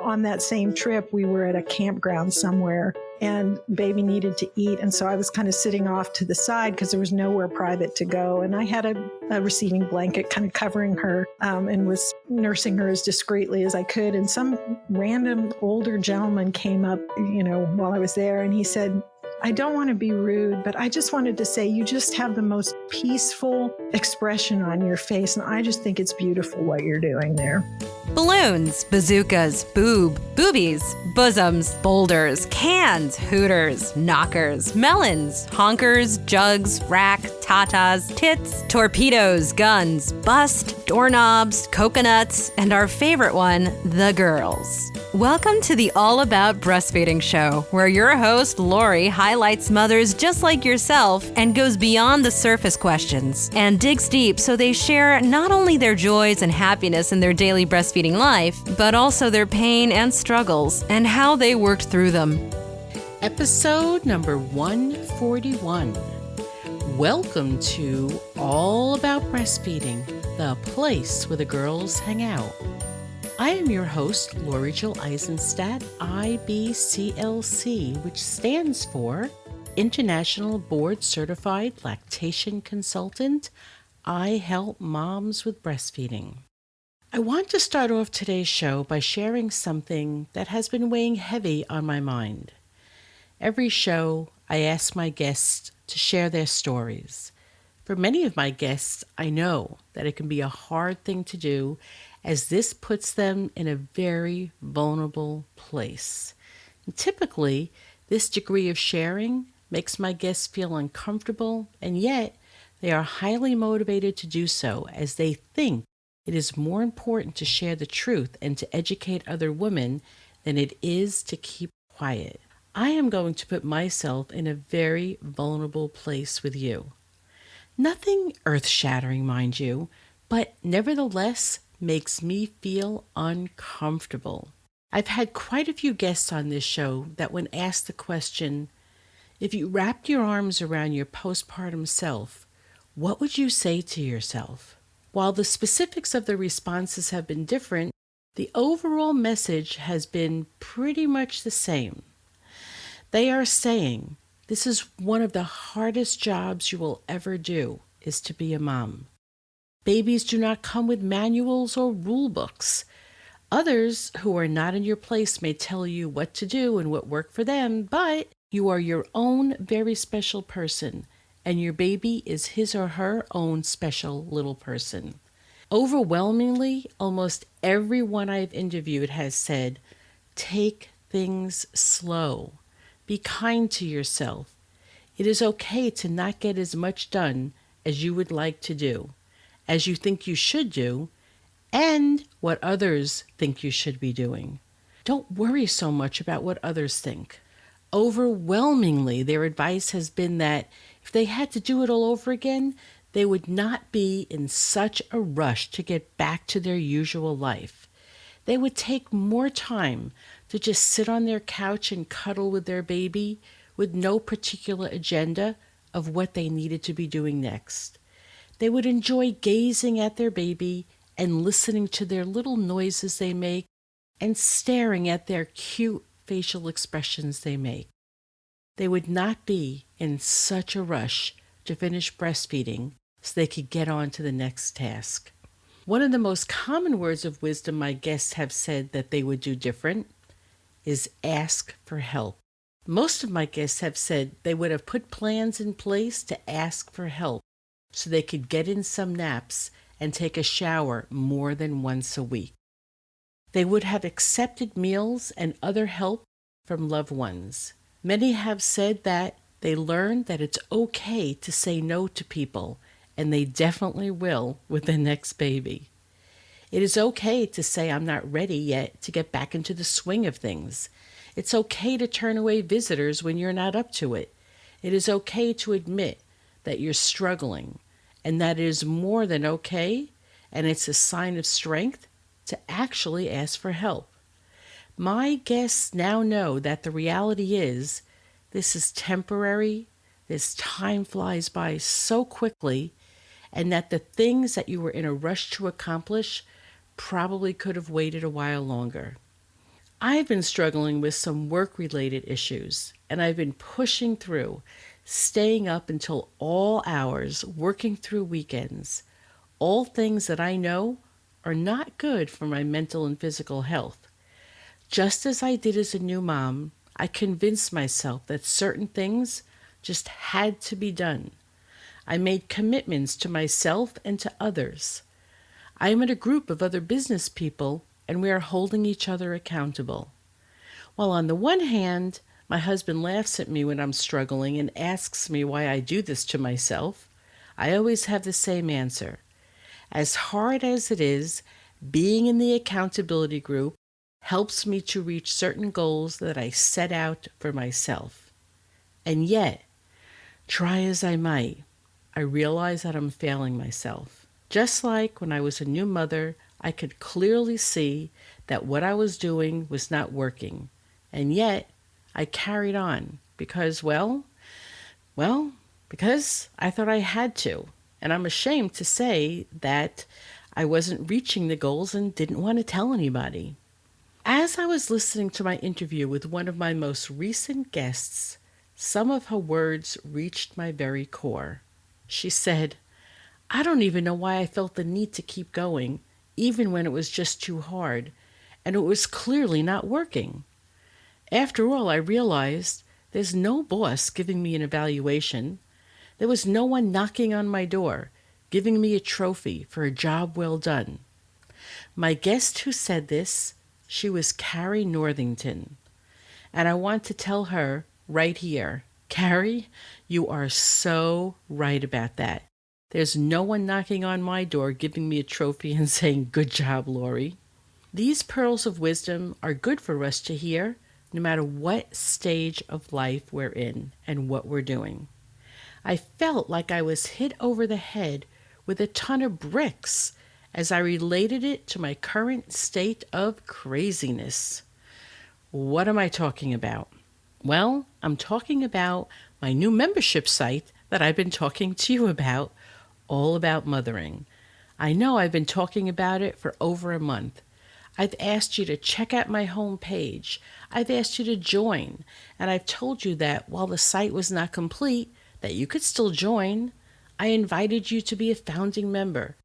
On that same trip, we were at a campground somewhere and baby needed to eat. And so I was kind of sitting off to the side because there was nowhere private to go. And I had a receiving blanket kind of covering her and was nursing her as discreetly as I could. And some random older gentleman came up, while I was there, and he said, I don't want to be rude, but I just wanted to say you just have the most peaceful expression on your face. And I just think it's beautiful what you're doing there. Balloons, bazookas, boobies, bosoms, boulders, cans, hooters, knockers, melons, honkers, jugs, rack, tatas, tits, torpedoes, guns, bust, doorknobs, coconuts, and our favorite one, the girls. Welcome to the All About Breastfeeding show, where your host, Lori, highlights mothers just like yourself and goes beyond the surface questions and digs deep so they share not only their joys and happiness in their daily breastfeeding life, but also their pain and struggles and how they worked through them. Episode number 141. Welcome to All About Breastfeeding, the place where the girls hang out. I am your host, Lori Jill Eisenstadt, IBCLC, which stands for International Board Certified Lactation Consultant. I help moms with breastfeeding. I want to start off today's show by sharing something that has been weighing heavy on my mind. Every show, I ask my guests to share their stories. For many of my guests, I know that it can be a hard thing to do, as this puts them in a very vulnerable place. And typically, this degree of sharing makes my guests feel uncomfortable, and yet they are highly motivated to do so, as they think it is more important to share the truth and to educate other women than it is to keep quiet. I am going to put myself in a very vulnerable place with you. Nothing earth-shattering, mind you, but nevertheless makes me feel uncomfortable. I've had quite a few guests on this show that when asked the question, if you wrapped your arms around your postpartum self, what would you say to yourself? While the specifics of the responses have been different, the overall message has been pretty much the same. They are saying, this is one of the hardest jobs you will ever do, is to be a mom. Babies do not come with manuals or rule books. Others who are not in your place may tell you what to do and what worked for them, but you are your own very special person, and your baby is his or her own special little person. Overwhelmingly, almost everyone I've interviewed has said, take things slow. Be kind to yourself. It is okay to not get as much done as you would like to do, as you think you should do, and what others think you should be doing. Don't worry so much about what others think. Overwhelmingly, their advice has been that if they had to do it all over again, they would not be in such a rush to get back to their usual life. They would take more time to just sit on their couch and cuddle with their baby with no particular agenda of what they needed to be doing next. They would enjoy gazing at their baby and listening to their little noises they make and staring at their cute facial expressions they make. They would not be in such a rush to finish breastfeeding so they could get on to the next task. One of the most common words of wisdom my guests have said that they would do different is ask for help. Most of my guests have said they would have put plans in place to ask for help so they could get in some naps and take a shower more than once a week. They would have accepted meals and other help from loved ones. Many have said that they learned that it's okay to say no to people, and they definitely will with the next baby. It is okay to say I'm not ready yet to get back into the swing of things. It's okay to turn away visitors when you're not up to it. It is okay to admit that you're struggling, and that it is more than okay, and it's a sign of strength to actually ask for help. My guests now know that the reality is this is temporary, this time flies by so quickly, and that the things that you were in a rush to accomplish probably could have waited a while longer. I've been struggling with some work-related issues, and I've been pushing through, staying up until all hours, working through weekends, all things that I know are not good for my mental and physical health. Just as I did as a new mom, I convinced myself that certain things just had to be done. I made commitments to myself and to others. I am in a group of other business people, and we are holding each other accountable. While on the one hand, my husband laughs at me when I'm struggling and asks me why I do this to myself, I always have the same answer. As hard as it is, being in the accountability group helps me to reach certain goals that I set out for myself. And yet, try as I might, I realize that I'm failing myself. Just like when I was a new mother, I could clearly see that what I was doing was not working. And yet, I carried on because, because I thought I had to. And I'm ashamed to say that I wasn't reaching the goals and didn't want to tell anybody. As I was listening to my interview with one of my most recent guests, some of her words reached my very core. She said, "I don't even know why I felt the need to keep going, even when it was just too hard, and it was clearly not working. After all, I realized there's no boss giving me an evaluation. There was no one knocking on my door, giving me a trophy for a job well done." My guest who said this, she was Carrie Northington. And I want to tell her right here, Carrie, you are so right about that. There's no one knocking on my door giving me a trophy and saying, "Good job, Lori." These pearls of wisdom are good for us to hear, no matter what stage of life we're in and what we're doing. I felt like I was hit over the head with a ton of bricks as I related it to my current state of craziness. What am I talking about? Well, I'm talking about my new membership site that I've been talking to you about, all about mothering. I know I've been talking about it for over a month. I've asked you to check out my homepage. I've asked you to join, and I've told you that while the site was not complete, that you could still join. I invited you to be a founding member.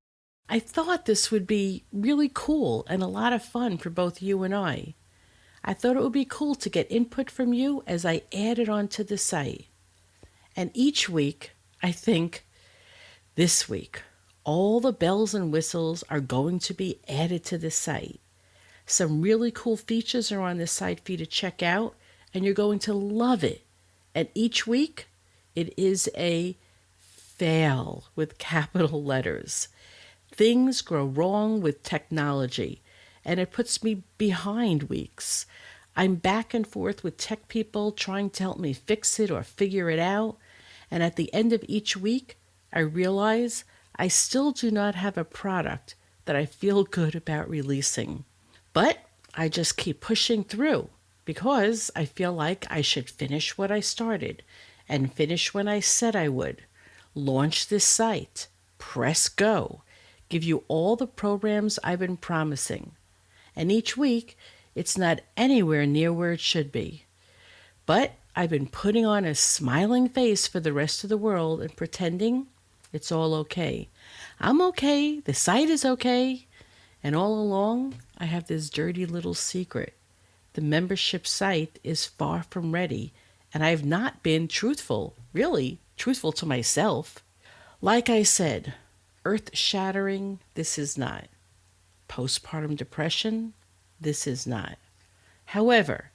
I thought this would be really cool and a lot of fun for both you and I. I thought it would be cool to get input from you as I added on to the site. And each week, I think, this week, all the bells and whistles are going to be added to the site. Some really cool features are on the site for you to check out, and you're going to love it. And each week, it is a fail with capital letters. Things go wrong with technology, and it puts me behind weeks. I'm back and forth with tech people trying to help me fix it or figure it out, and at the end of each week, I realize I still do not have a product that I feel good about releasing. But I just keep pushing through because I feel like I should finish what I started and finish when I said I would. Launch this site, press go, give you all the programs I've been promising. And each week, it's not anywhere near where it should be. But I've been putting on a smiling face for the rest of the world and pretending it's all okay. I'm okay, the site is okay, and all along, I have this dirty little secret. The membership site is far from ready, and I've not been really truthful to myself. Like I said, earth-shattering, this is not. Postpartum depression, this is not. However,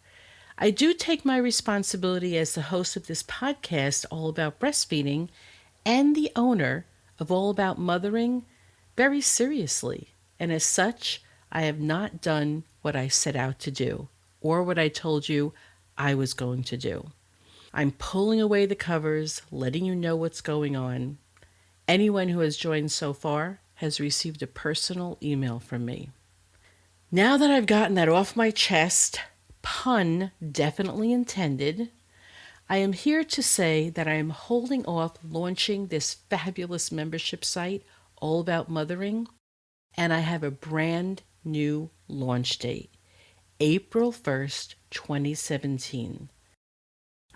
I do take my responsibility as the host of this podcast all about breastfeeding and the owner of All About Mothering very seriously. And as such, I have not done what I set out to do or what I told you I was going to do. I'm pulling away the covers, letting you know what's going on. Anyone who has joined so far has received a personal email from me. Now that I've gotten that off my chest, pun definitely intended, I am here to say that I am holding off launching this fabulous membership site all about mothering, and I have a brand new launch date, April 1st, 2017.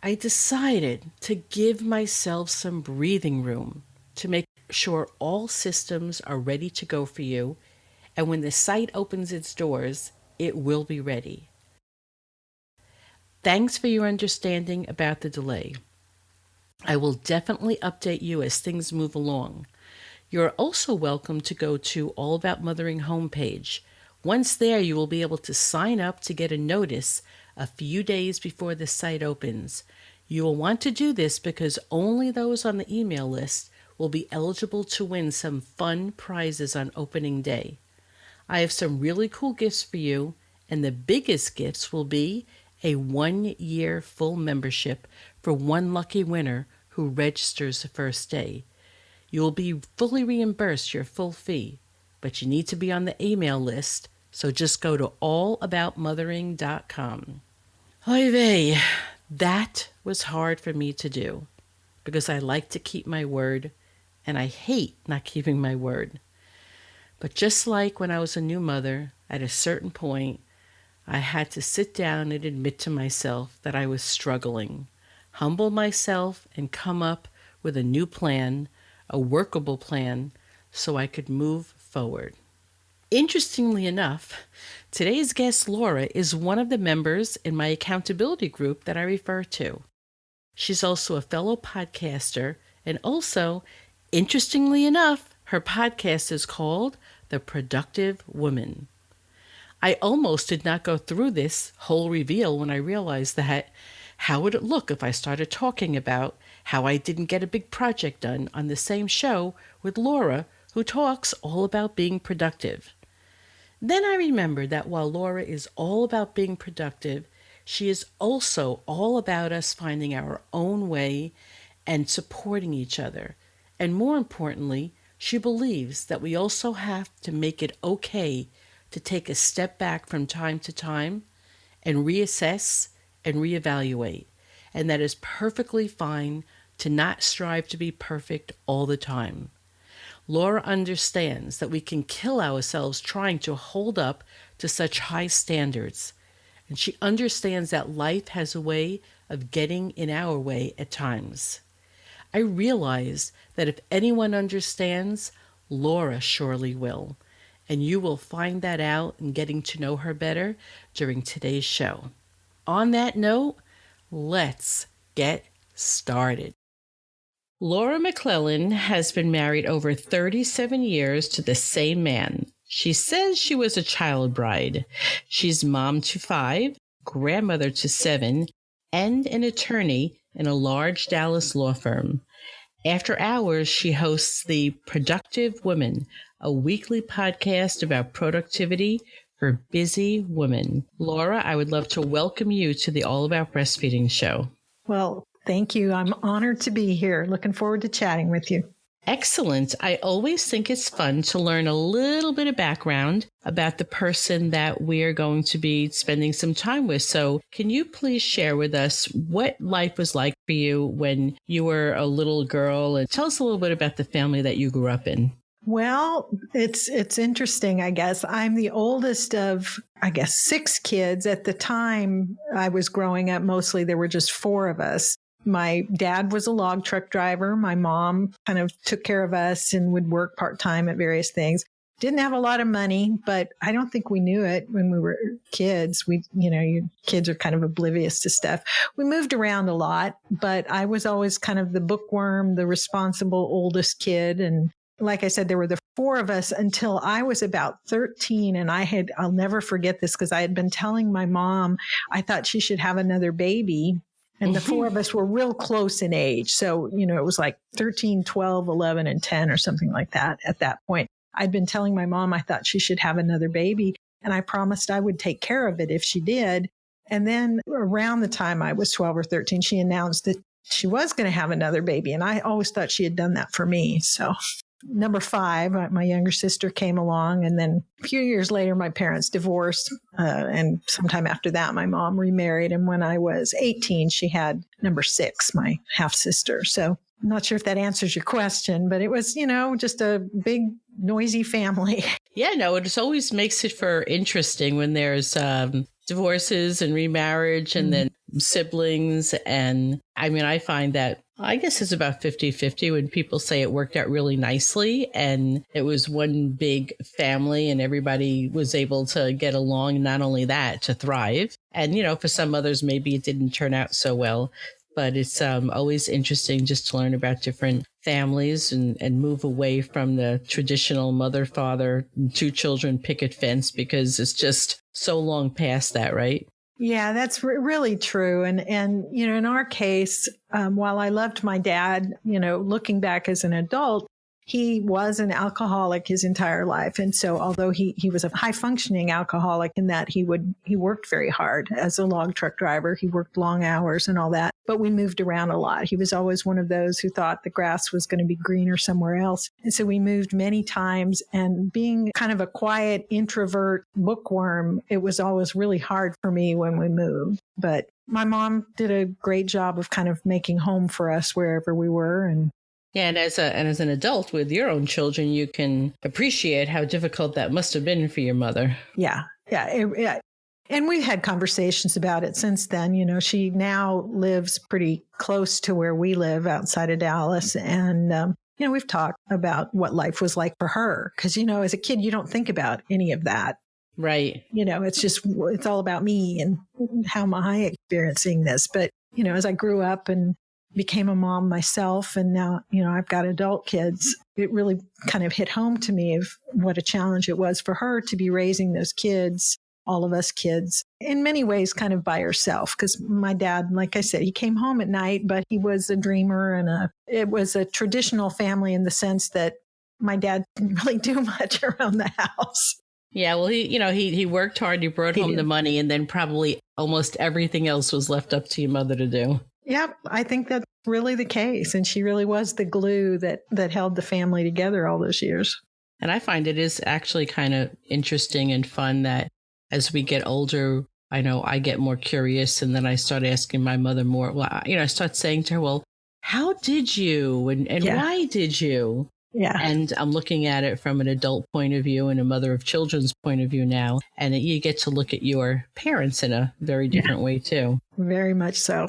I decided to give myself some breathing room to make sure all systems are ready to go for you, and when the site opens its doors, it will be ready. Thanks for your understanding about the delay. I will definitely update you as things move along. You're also welcome to go to All About Mothering homepage. Once there, you will be able to sign up to get a notice a few days before the site opens. You will want to do this because only those on the email list will be eligible to win some fun prizes on opening day. I have some really cool gifts for you, and the biggest gifts will be a 1-year full membership for one lucky winner who registers the first day. You will be fully reimbursed your full fee, but you need to be on the email list, so just go to allaboutmothering.com. Oy vey, that was hard for me to do because I like to keep my word and I hate not keeping my word. But just like when I was a new mother, at a certain point, I had to sit down and admit to myself that I was struggling, humble myself, and come up with a new plan, a workable plan, so I could move forward. Interestingly enough, today's guest, Laura, is one of the members in my accountability group that I refer to. She's also a fellow podcaster, and also, interestingly enough, her podcast is called The Productive Woman. I almost did not go through this whole reveal when I realized that how would it look if I started talking about how I didn't get a big project done on the same show with Laura, who talks all about being productive. Then I remembered that while Laura is all about being productive, she is also all about us finding our own way and supporting each other. And more importantly, she believes that we also have to make it okay to take a step back from time to time and reassess and reevaluate. And that is perfectly fine to not strive to be perfect all the time. Laura understands that we can kill ourselves trying to hold up to such high standards. And she understands that life has a way of getting in our way at times. I realize that if anyone understands, Laura surely will. And you will find that out in getting to know her better during today's show. On that note, let's get started. Laura McCellan has been married over 37 years to the same man. She says she was a child bride. She's mom to 5, grandmother to 7, and an attorney in a large Dallas law firm. After hours, she hosts The Productive Woman, a weekly podcast about productivity for busy women. Laura, I would love to welcome you to the All About Breastfeeding show. Well, thank you. I'm honored to be here. Looking forward to chatting with you. Excellent. I always think it's fun to learn a little bit of background about the person that we're going to be spending some time with. So can you please share with us what life was like for you when you were a little girl, and tell us a little bit about the family that you grew up in? Well, it's interesting, I guess. I'm the oldest of, 6 kids. At the time I was growing up, mostly there were just 4 of us. My dad was a log truck driver. My mom kind of took care of us and would work part-time at various things. Didn't have a lot of money, but I don't think we knew it when we were kids. You kids are kind of oblivious to stuff. We moved around a lot, but I was always kind of the bookworm, the responsible oldest kid. And like I said, there were the 4 of us until I was about 13. And I'll never forget this because I had been telling my mom I thought she should have another baby. And the 4 of us were real close in age. So, it was like 13, 12, 11, and 10 or something like that at that point. I'd been telling my mom I thought she should have another baby, and I promised I would take care of it if she did. And then around the time I was 12 or 13, she announced that she was going to have another baby. And I always thought she had done that for me. So number 5, my younger sister came along, and then a few years later, my parents divorced. And sometime after that, my mom remarried. And when I was 18, she had number 6, my half sister. So I'm not sure if that answers your question, but it was, just a big, noisy family. Yeah, no, it always makes it for interesting when there's divorces and remarriage and then siblings. And I mean, I find that I guess it's about 50-50 when people say it worked out really nicely and it was one big family and everybody was able to get along. Not only that, to thrive. And, for some others, maybe it didn't turn out so well. But it's always interesting just to learn about different families and move away from the traditional mother, father, 2 children picket fence, because it's just so long past that, right? Yeah, that's really true. And in our case, while I loved my dad, looking back as an adult, he was an alcoholic his entire life. And so although he was a high functioning alcoholic in that he worked very hard as a log truck driver, he worked long hours and all that, but we moved around a lot. He was always one of those who thought the grass was going to be greener somewhere else. And so we moved many times, and being kind of a quiet introvert bookworm, it was always really hard for me when we moved. But my mom did a great job of kind of making home for us wherever we were. And yeah, and as an adult with your own children, you can appreciate how difficult that must have been for your mother. Yeah. And we've had conversations about it since then. She now lives pretty close to where we live outside of Dallas. And, we've talked about what life was like for her. Because, as a kid, you don't think about any of that. Right. It's all about me and how am I experiencing this. But, as I grew up and became a mom myself, and now, I've got adult kids, it really kind of hit home to me of what a challenge it was for her to be raising those kids, all of us kids, in many ways kind of by herself. Because my dad, like I said, he came home at night, but he was a dreamer, and it was a traditional family in the sense that my dad didn't really do much around the house. Yeah, well, he worked hard, he brought home the money, and then probably almost everything else was left up to your mother to do. Yep, I think that's really the case. And she really was the glue that held the family together all those years. And I find it is actually kind of interesting and fun that as we get older, I know I get more curious, and then I start asking my mother more. Well, I start saying to her, well, how did you and why did you? Yeah. And I'm looking at it from an adult point of view and a mother of children's point of view now. And you get to look at your parents in a very different way, too. Very much so.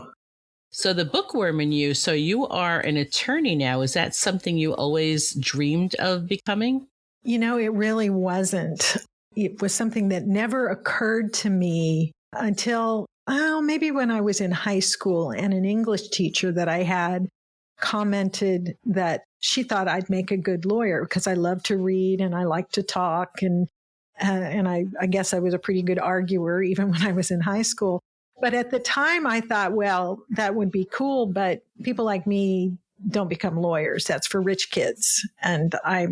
So the bookworm in you, so you are an attorney now. Is that something you always dreamed of becoming? It really wasn't. It was something that never occurred to me until, maybe when I was in high school, and an English teacher that I had commented that she thought I'd make a good lawyer because I love to read and I like to talk. And I guess I was a pretty good arguer even when I was in high school. But at the time, I thought, well, that would be cool, but people like me don't become lawyers. That's for rich kids. And I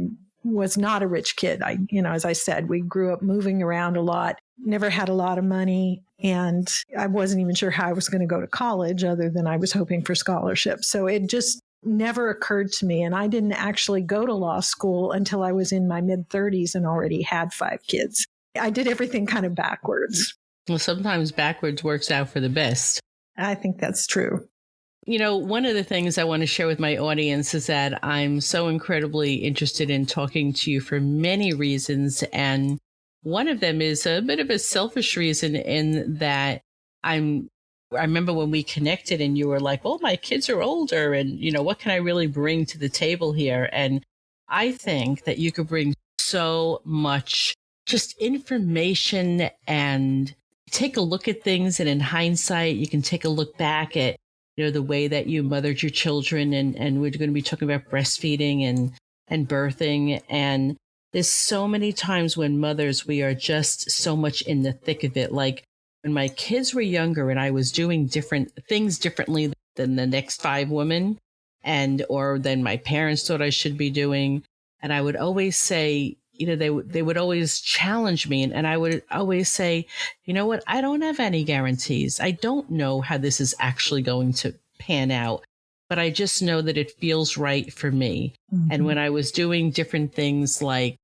was not a rich kid. As I said, we grew up moving around a lot, never had a lot of money, and I wasn't even sure how I was going to go to college other than I was hoping for scholarships. So it just never occurred to me. And I didn't actually go to law school until I was in my mid-30s and already had 5 kids. I did everything kind of backwards. Well, sometimes backwards works out for the best. I think that's true. One of the things I want to share with my audience is that I'm so incredibly interested in talking to you for many reasons. And one of them is a bit of a selfish reason in that I remember when we connected and you were like, well, my kids are older and, what can I really bring to the table here? And I think that you could bring so much just information and take a look at things. And in hindsight, you can take a look back at, the way that you mothered your children. And we're going to be talking about breastfeeding and birthing. And there's so many times when mothers, we are just so much in the thick of it. Like when my kids were younger and I was doing different things differently than the next 5 women or than my parents thought I should be doing. And I would always say, they would always challenge me. And I would always say, you know what? I don't have any guarantees. I don't know how this is actually going to pan out, but I just know that it feels right for me. Mm-hmm. And when I was doing different things like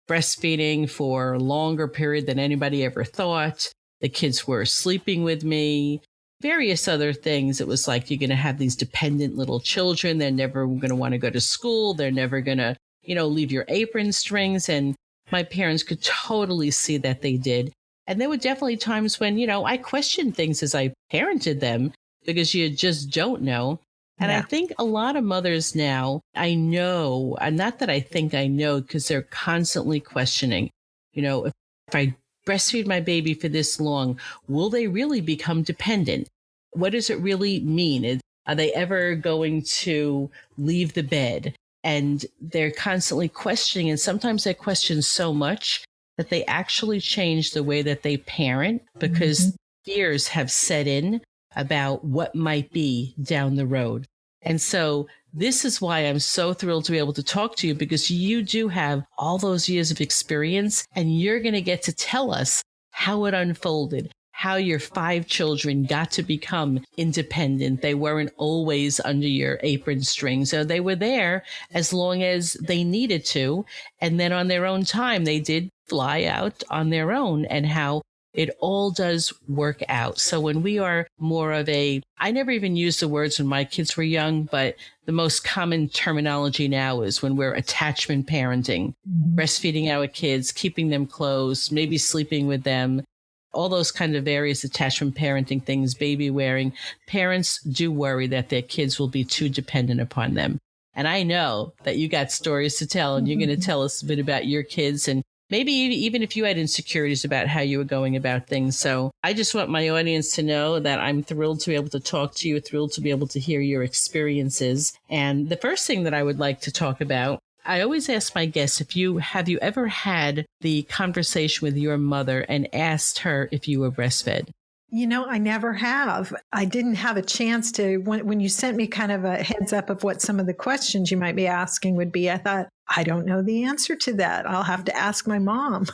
breastfeeding for a longer period than anybody ever thought, the kids were sleeping with me, various other things. It was like, you're going to have these dependent little children. They're never going to want to go to school. They're never going to leave your apron strings. And my parents could totally see that they did. And there were definitely times when, I questioned things as I parented them because you just don't know. And I Yeah. think a lot of mothers now, I know, and not that I think I know, because they're constantly questioning, if I breastfeed my baby for this long, will they really become dependent? What does it really mean? Are they ever going to leave the bed? And they're constantly questioning. And sometimes they question so much that they actually change the way that they parent because fears have set in about what might be down the road. And so this is why I'm so thrilled to be able to talk to you, because you do have all those years of experience and you're going to get to tell us how it unfolded, how your 5 children got to become independent. They weren't always under your apron string. So they were there as long as they needed to. And then on their own time, they did fly out on their own, and how it all does work out. So when we are more of I never even used the words when my kids were young, but the most common terminology now is when we're attachment parenting, breastfeeding our kids, keeping them close, maybe sleeping with them, all those kind of various attachment parenting things, baby wearing. Parents do worry that their kids will be too dependent upon them. And I know that you got stories to tell, and you're going to tell us a bit about your kids, and maybe even if you had insecurities about how you were going about things. So I just want my audience to know that I'm thrilled to be able to talk to you, thrilled to be able to hear your experiences. And the first thing that I would like to talk about, I always ask my guests, have you ever had the conversation with your mother and asked her if you were breastfed? I never have. I didn't have a chance to, when you sent me kind of a heads up of what some of the questions you might be asking would be, I thought, I don't know the answer to that. I'll have to ask my mom.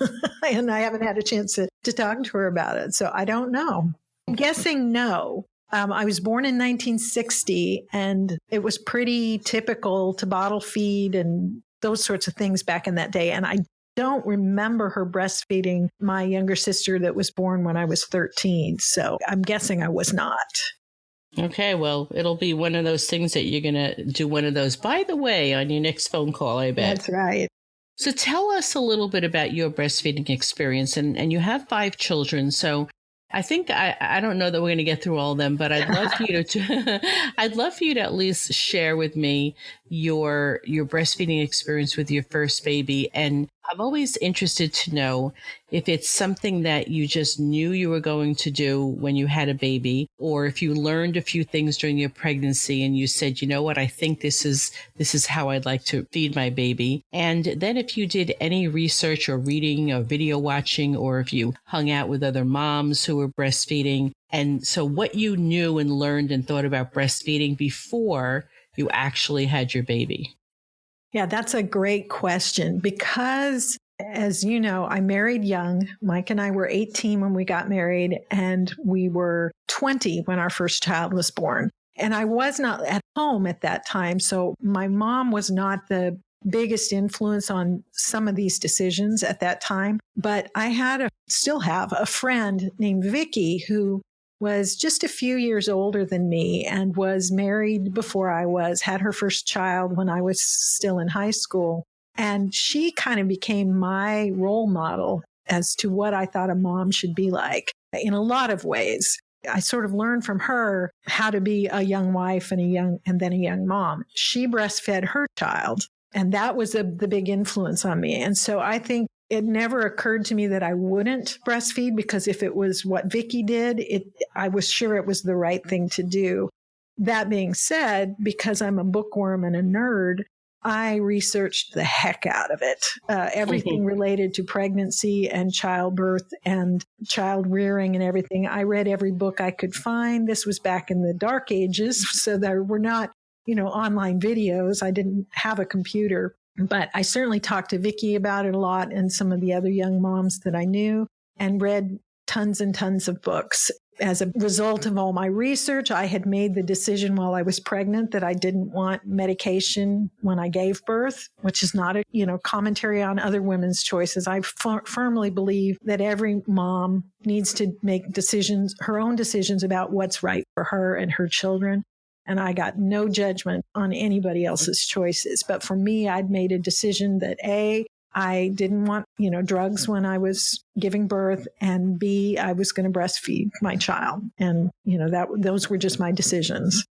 And I haven't had a chance to talk to her about it. So I don't know. I'm guessing no. I was born in 1960, and it was pretty typical to bottle feed and those sorts of things back in that day. And I don't remember her breastfeeding my younger sister that was born when I was 13. So I'm guessing I was not. Okay, well, it'll be one of those things that you're going to do one of those, by the way, on your next phone call, I bet. That's right. So tell us a little bit about your breastfeeding experience. And you have 5 children. So I think I don't know that we're going to get through all of them, but I'd love for you to I'd love for you to at least share with me your breastfeeding experience with your first baby. And I'm always interested to know if it's something that you just knew you were going to do when you had a baby, or if you learned a few things during your pregnancy and you said, you know what, I think this is how I'd like to feed my baby. And then if you did any research or reading or video watching, or if you hung out with other moms who were breastfeeding. And so what you knew and learned and thought about breastfeeding before you actually had your baby. Yeah, that's a great question, because as you know, I married young. Mike and I were 18 when we got married, and we were 20 when our first child was born. And I was not at home at that time. So my mom was not the biggest influence on some of these decisions at that time. But I still have a friend named Vicky who was just a few years older than me and was married before I was, had her first child when I was still in high school. And she kind of became my role model as to what I thought a mom should be like in a lot of ways. I sort of learned from her how to be a young wife and then a young mom. She breastfed her child, and that was the big influence on me. And so I think it never occurred to me that I wouldn't breastfeed, because if it was what Vicky did, I was sure it was the right thing to do. That being said, because I'm a bookworm and a nerd, I researched the heck out of it. Everything related to pregnancy and childbirth and child rearing and everything. I read every book I could find. This was back in the dark ages, so there were not, online videos. I didn't have a computer. But I certainly talked to Vicky about it a lot, and some of the other young moms that I knew, and read tons and tons of books. As a result of all my research, I had made the decision while I was pregnant that I didn't want medication when I gave birth, which is not a commentary on other women's choices. I firmly believe that every mom needs to make her own decisions about what's right for her and her children. And I got no judgment on anybody else's choices. But for me, I'd made a decision that I didn't want, drugs when I was giving birth, and B, I was going to breastfeed my child. And, those were just my decisions.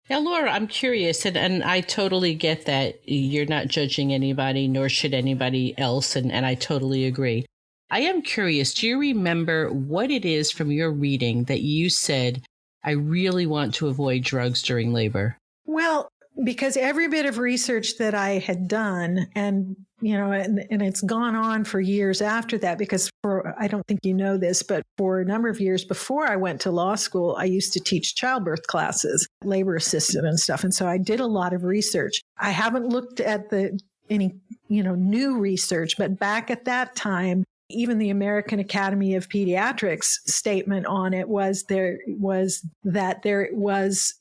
Now, Laura, I'm curious, and I totally get that you're not judging anybody, nor should anybody else, and I totally agree. I am curious, do you remember what it is from your reading that you said, I really want to avoid drugs during labor? Well, because every bit of research that I had done, and it's gone on for years after that, because I don't think you know this, but for a number of years before I went to law school, I used to teach childbirth classes, labor assistant and stuff. And so I did a lot of research. I haven't looked at any new research, but back at that time, even the American Academy of Pediatrics statement on it was there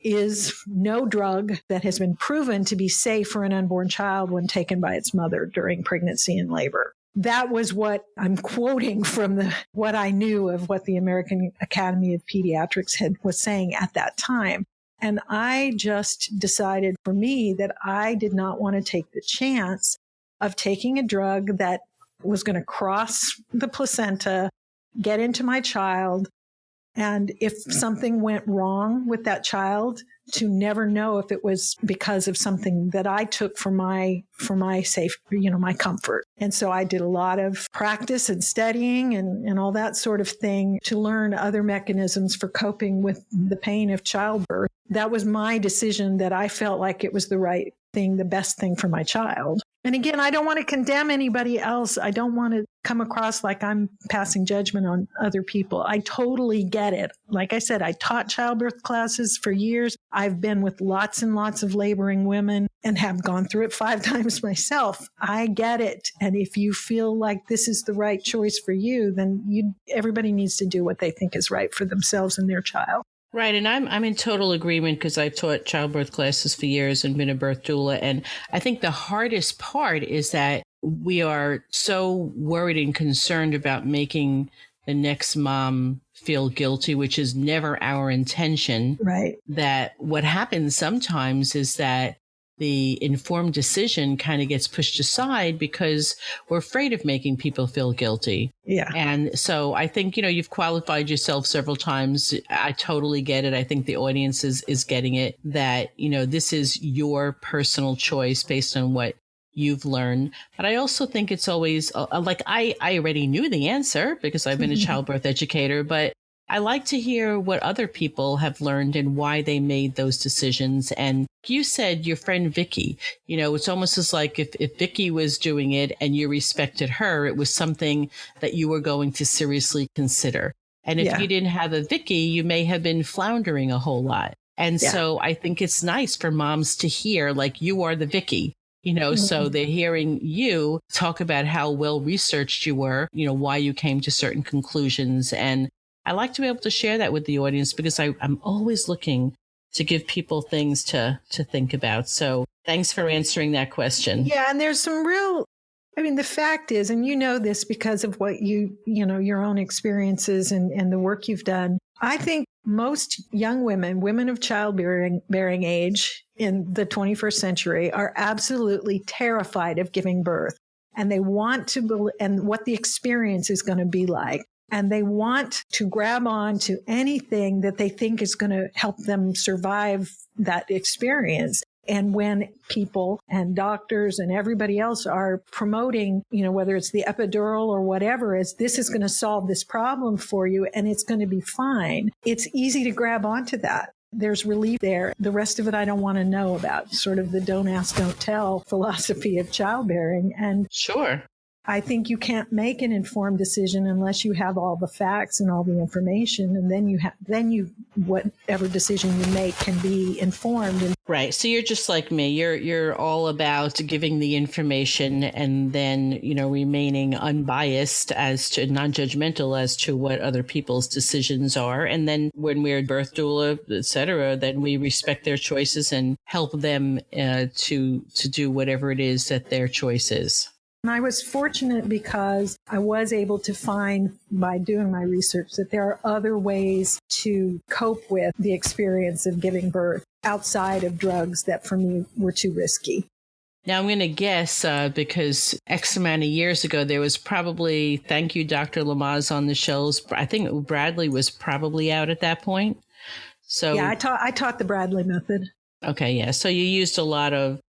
is no drug that has been proven to be safe for an unborn child when taken by its mother during pregnancy and labor. That was what I'm quoting from what I knew of what the American Academy of Pediatrics was saying at that time. And I just decided for me that I did not want to take the chance of taking a drug that was going to cross the placenta, get into my child, and if something went wrong with that child, to never know if it was because of something that I took for my safe, my comfort. And so I did a lot of practice and studying and all that sort of thing to learn other mechanisms for coping with the pain of childbirth. That was my decision, that I felt like it was the right thing, the best thing for my child. And again, I don't want to condemn anybody else. I don't want to come across like I'm passing judgment on other people. I totally get it. Like I said, I taught childbirth classes for years. I've been with lots and lots of laboring women and have gone through it 5 times myself. I get it. And if you feel like this is the right choice for you, then everybody needs to do what they think is right for themselves and their child. Right. And I'm in total agreement, because I've taught childbirth classes for years and been a birth doula. And I think the hardest part is that we are so worried and concerned about making the next mom feel guilty, which is never our intention. Right. That what happens sometimes is that the informed decision kind of gets pushed aside because we're afraid of making people feel guilty. Yeah. And so I think, you've qualified yourself several times. I totally get it. I think the audience is getting it, that, this is your personal choice based on what you've learned. But I also think it's always like I already knew the answer because I've been a childbirth educator, but I like to hear what other people have learned and why they made those decisions. And you said your friend Vicky, it's almost as like if Vicky was doing it and you respected her, it was something that you were going to seriously consider. And if you didn't have a Vicky, you may have been floundering a whole lot. And so I think it's nice for moms to hear, like, you are the Vicky. So they're hearing you talk about how well researched you were, why you came to certain conclusions. And I like to be able to share that with the audience, because I'm always looking to give people things to think about. So thanks for answering that question. Yeah. And there's some the fact is, and this because of what your own experiences and the work you've done, I think most young women of childbearing age in the 21st century are absolutely terrified of giving birth. And they want to and what the experience is going to be like. And they want to grab on to anything that they think is going to help them survive that experience. And when people and doctors and everybody else are promoting, whether it's the epidural or whatever, is this is going to solve this problem for you and it's going to be fine, it's easy to grab onto that. There's relief there. The rest of it I don't want to know about, sort of the don't ask, don't tell philosophy of childbearing. And sure, I think you can't make an informed decision unless you have all the facts and all the information, and then whatever decision you make can be informed. Right. So you're just like me. You're all about giving the information and then, remaining unbiased as to non-judgmental as to what other people's decisions are. And then when we're birth doula, et cetera, then we respect their choices and help them to do whatever it is that their choice is. And I was fortunate because I was able to find, by doing my research, that there are other ways to cope with the experience of giving birth outside of drugs that for me were too risky. Now, I'm going to guess because X amount of years ago, there was probably, thank you, Dr. Lamaze on the shelves. I think Bradley was probably out at that point. So yeah, I taught the Bradley method. Okay, yeah. So you used a lot of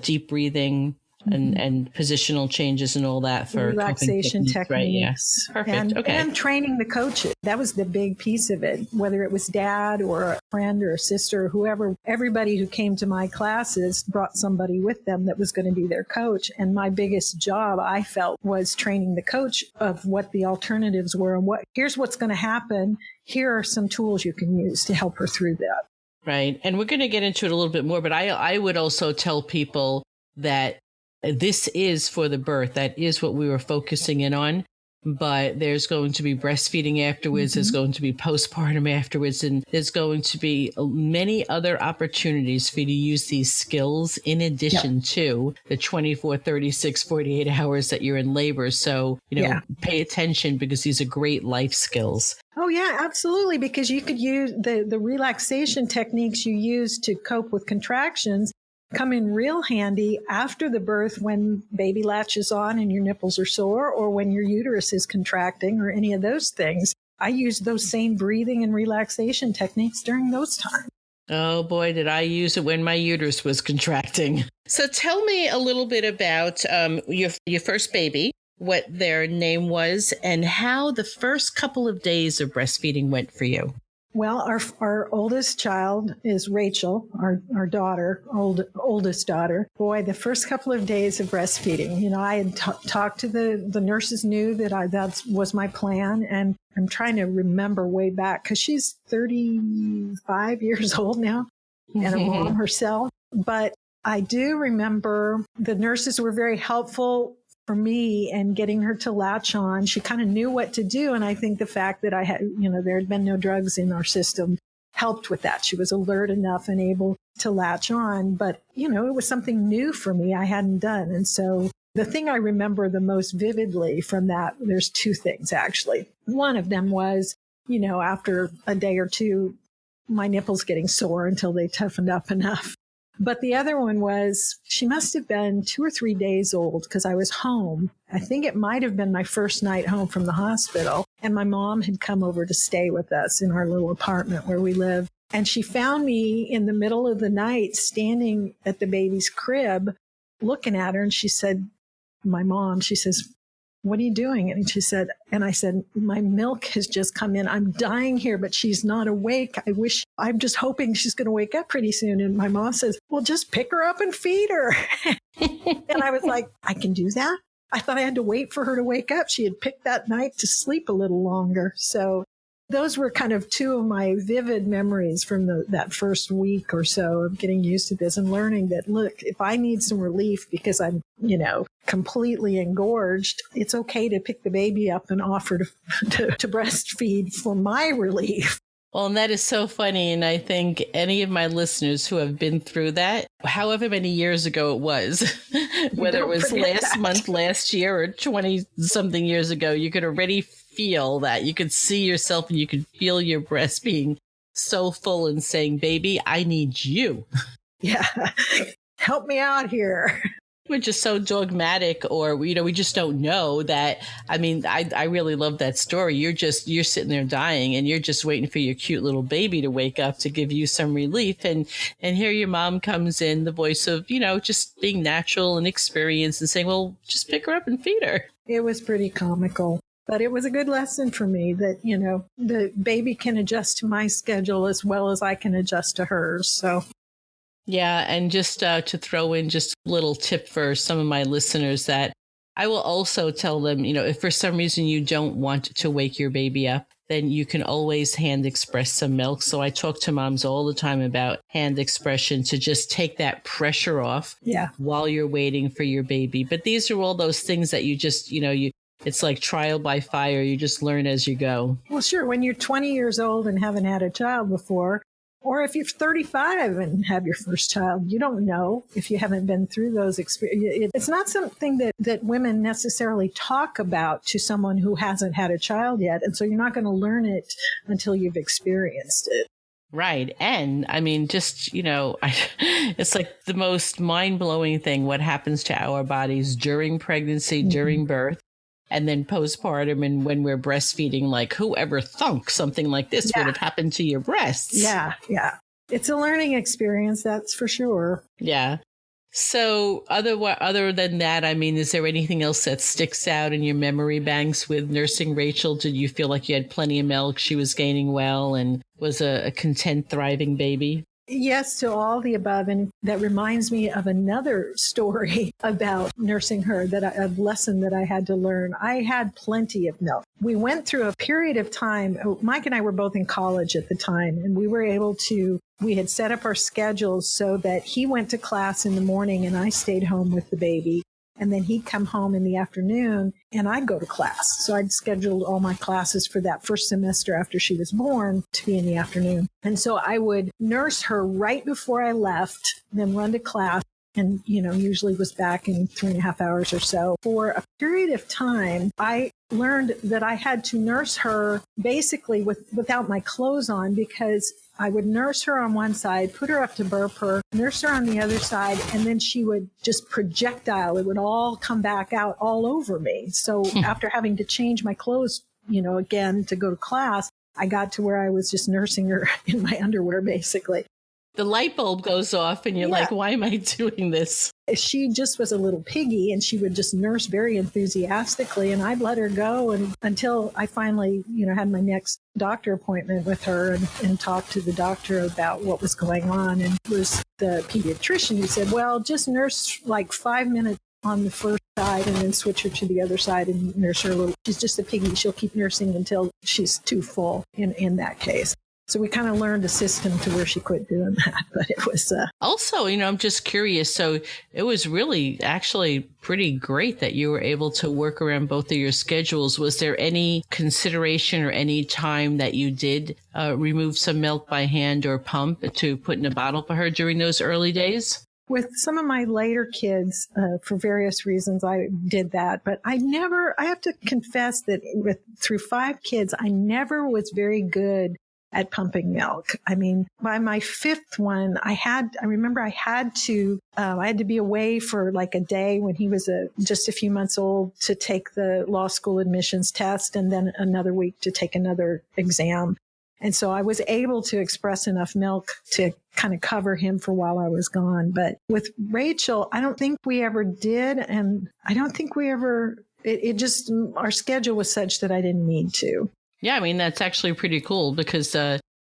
deep breathing and positional changes and all that for relaxation techniques, right? Yes, yeah. Perfect. And training the coaches. That was the big piece of it. Whether it was dad or a friend or a sister or whoever, everybody who came to my classes brought somebody with them that was going to be their coach. And my biggest job, I felt, was training the coach of what the alternatives were and here's what's going to happen. Here are some tools you can use to help her through that. Right. And we're going to get into it a little bit more, but I would also tell people that this is for the birth. That is what we were focusing in on. But there's going to be breastfeeding afterwards. There's going to be postpartum afterwards. And there's going to be many other opportunities for you to use these skills in addition to the 24, 36, 48 hours that you're in labor. So, pay attention because these are great life skills. Oh, yeah, absolutely. Because you could use the relaxation techniques you use to cope with contractions come in real handy after the birth when baby latches on and your nipples are sore or when your uterus is contracting or any of those things. I use those same breathing and relaxation techniques during those times. Oh, boy, did I use it when my uterus was contracting. So tell me a little bit about your first baby, what their name was, and how the first couple of days of breastfeeding went for you. Well, our oldest child is Rachel, our daughter, oldest daughter. Boy, the first couple of days of breastfeeding, I had talked to the nurses, knew that was my plan. And I'm trying to remember way back because she's 35 years old now and a mom herself. But I do remember the nurses were very helpful for me and getting her to latch on. She kind of knew what to do. And I think the fact that I had, there had been no drugs in our system helped with that. She was alert enough and able to latch on. But, it was something new for me I hadn't done. And so the thing I remember the most vividly from that, there's two things, actually. One of them was, after a day or two, my nipples getting sore until they toughened up enough. But the other one was, she must have been 2 or 3 days old because I was home. I think it might have been my first night home from the hospital. And my mom had come over to stay with us in our little apartment where we live. And she found me in the middle of the night standing at the baby's crib looking at her. And she said, she says, "What are you doing?" And I said, "My milk has just come in. I'm dying here, but she's not awake. I'm just hoping she's going to wake up pretty soon." And my mom says, "Well, just pick her up and feed her." And I was like, I can do that? I thought I had to wait for her to wake up. She had picked that night to sleep a little longer. So those were kind of two of my vivid memories from that first week or so of getting used to this and learning that, look, if I need some relief because I'm, completely engorged, it's okay to pick the baby up and offer to breastfeed for my relief. Well, and that is so funny. And I think any of my listeners who have been through that, however many years ago it was, whether it was last month, last year, or 20-something years ago, you could already feel that. You could see yourself and you could feel your breast being so full and saying, "Baby, I need you." Yeah. Help me out here. We're just so dogmatic, or, we just don't know that. I mean, I really love that story. You're sitting there dying and you're just waiting for your cute little baby to wake up to give you some relief. And here your mom comes in, the voice of, just being natural and experienced and saying, "Well, just pick her up and feed her." It was pretty comical. But it was a good lesson for me that, the baby can adjust to my schedule as well as I can adjust to hers. So. Yeah. And just to throw in just a little tip for some of my listeners that I will also tell them, if for some reason you don't want to wake your baby up, then you can always hand express some milk. So I talk to moms all the time about hand expression to just take that pressure off while you're waiting for your baby. But these are all those things that you just, it's like trial by fire. You just learn as you go. Well, sure. When you're 20 years old and haven't had a child before, or if you're 35 and have your first child, you don't know if you haven't been through those experiences. It's not something that women necessarily talk about to someone who hasn't had a child yet. And so you're not going to learn it until you've experienced it. Right. And I mean, just, it's like the most mind-blowing thing what happens to our bodies during pregnancy, during birth, and then postpartum and when we're breastfeeding. Like, whoever thunk something like this would have happened to your breasts? Yeah. It's a learning experience, that's for sure. Yeah. So other than that, I mean, is there anything else that sticks out in your memory banks with nursing Rachel? Did you feel like you had plenty of milk, she was gaining well, and was a content, thriving baby? Yes, to all the above. And that reminds me of another story about nursing her, a lesson that I had to learn. I had plenty of milk. We went through a period of time. Mike and I were both in college at the time, and we had set up our schedules so that he went to class in the morning and I stayed home with the baby. And then he'd come home in the afternoon and I'd go to class. So I'd scheduled all my classes for that first semester after she was born to be in the afternoon. And so I would nurse her right before I left, then run to class. And, usually was back in 3.5 hours or so. For a period of time, I learned that I had to nurse her basically without my clothes on, because I would nurse her on one side, put her up to burp her, nurse her on the other side, and then she would just projectile. It would all come back out all over me. So after having to change my clothes, again to go to class, I got to where I was just nursing her in my underwear, basically. The light bulb goes off and you're like, why am I doing this? She just was a little piggy and she would just nurse very enthusiastically, and I'd let her go until I finally, had my next doctor appointment with her and talked to the doctor about what was going on. And it was the pediatrician who said, well, just nurse like 5 minutes on the first side and then switch her to the other side and nurse her a little. She's just a piggy. She'll keep nursing until she's too full in that case. So we kind of learned a system to where she quit doing that. But it was... Also, I'm just curious. So it was really actually pretty great that you were able to work around both of your schedules. Was there any consideration or any time that you did remove some milk by hand or pump to put in a bottle for her during those early days? With some of my later kids, for various reasons, I did that. But I have to confess that through 5 kids, I never was very good at pumping milk. I mean, by my 5th one, I had to be away for like a day when he was just a few months old to take the law school admissions test, and then another week to take another exam. And so I was able to express enough milk to kind of cover him for while I was gone. But with Rachel, I don't think we ever did. And I don't think we ever, our schedule was such that I didn't need to. Yeah, I mean, that's actually pretty cool because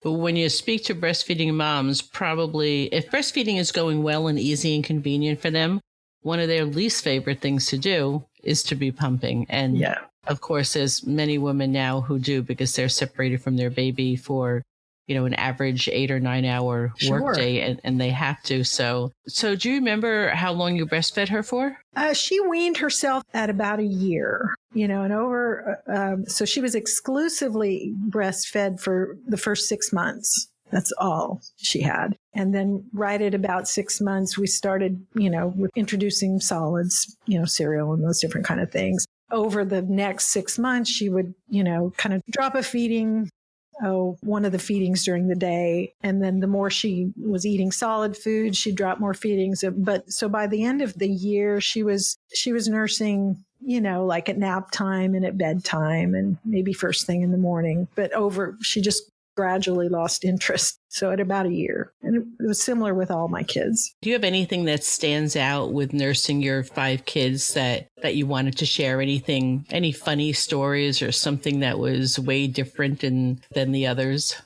when you speak to breastfeeding moms, probably if breastfeeding is going well and easy and convenient for them, one of their least favorite things to do is to be pumping. And of course, there's many women now who do because they're separated from their baby for, an average 8 or 9 hour workday, and they have to. So do you remember how long you breastfed her for? She weaned herself at about a year, so she was exclusively breastfed for the first 6 months. That's all she had. And then right at about 6 months, we started, with introducing solids, cereal and those different kind of things. Over the next 6 months, she would, kind of drop a feeding, one of the feedings during the day. And then the more she was eating solid food, she'd drop more feedings. But so by the end of the year, she was nursing, like at nap time and at bedtime and maybe first thing in the morning. But she just gradually lost interest. So at about a year. And it was similar with all my kids. Do you have anything that stands out with nursing your 5 kids that you wanted to share? Any funny stories or something that was way different than the others?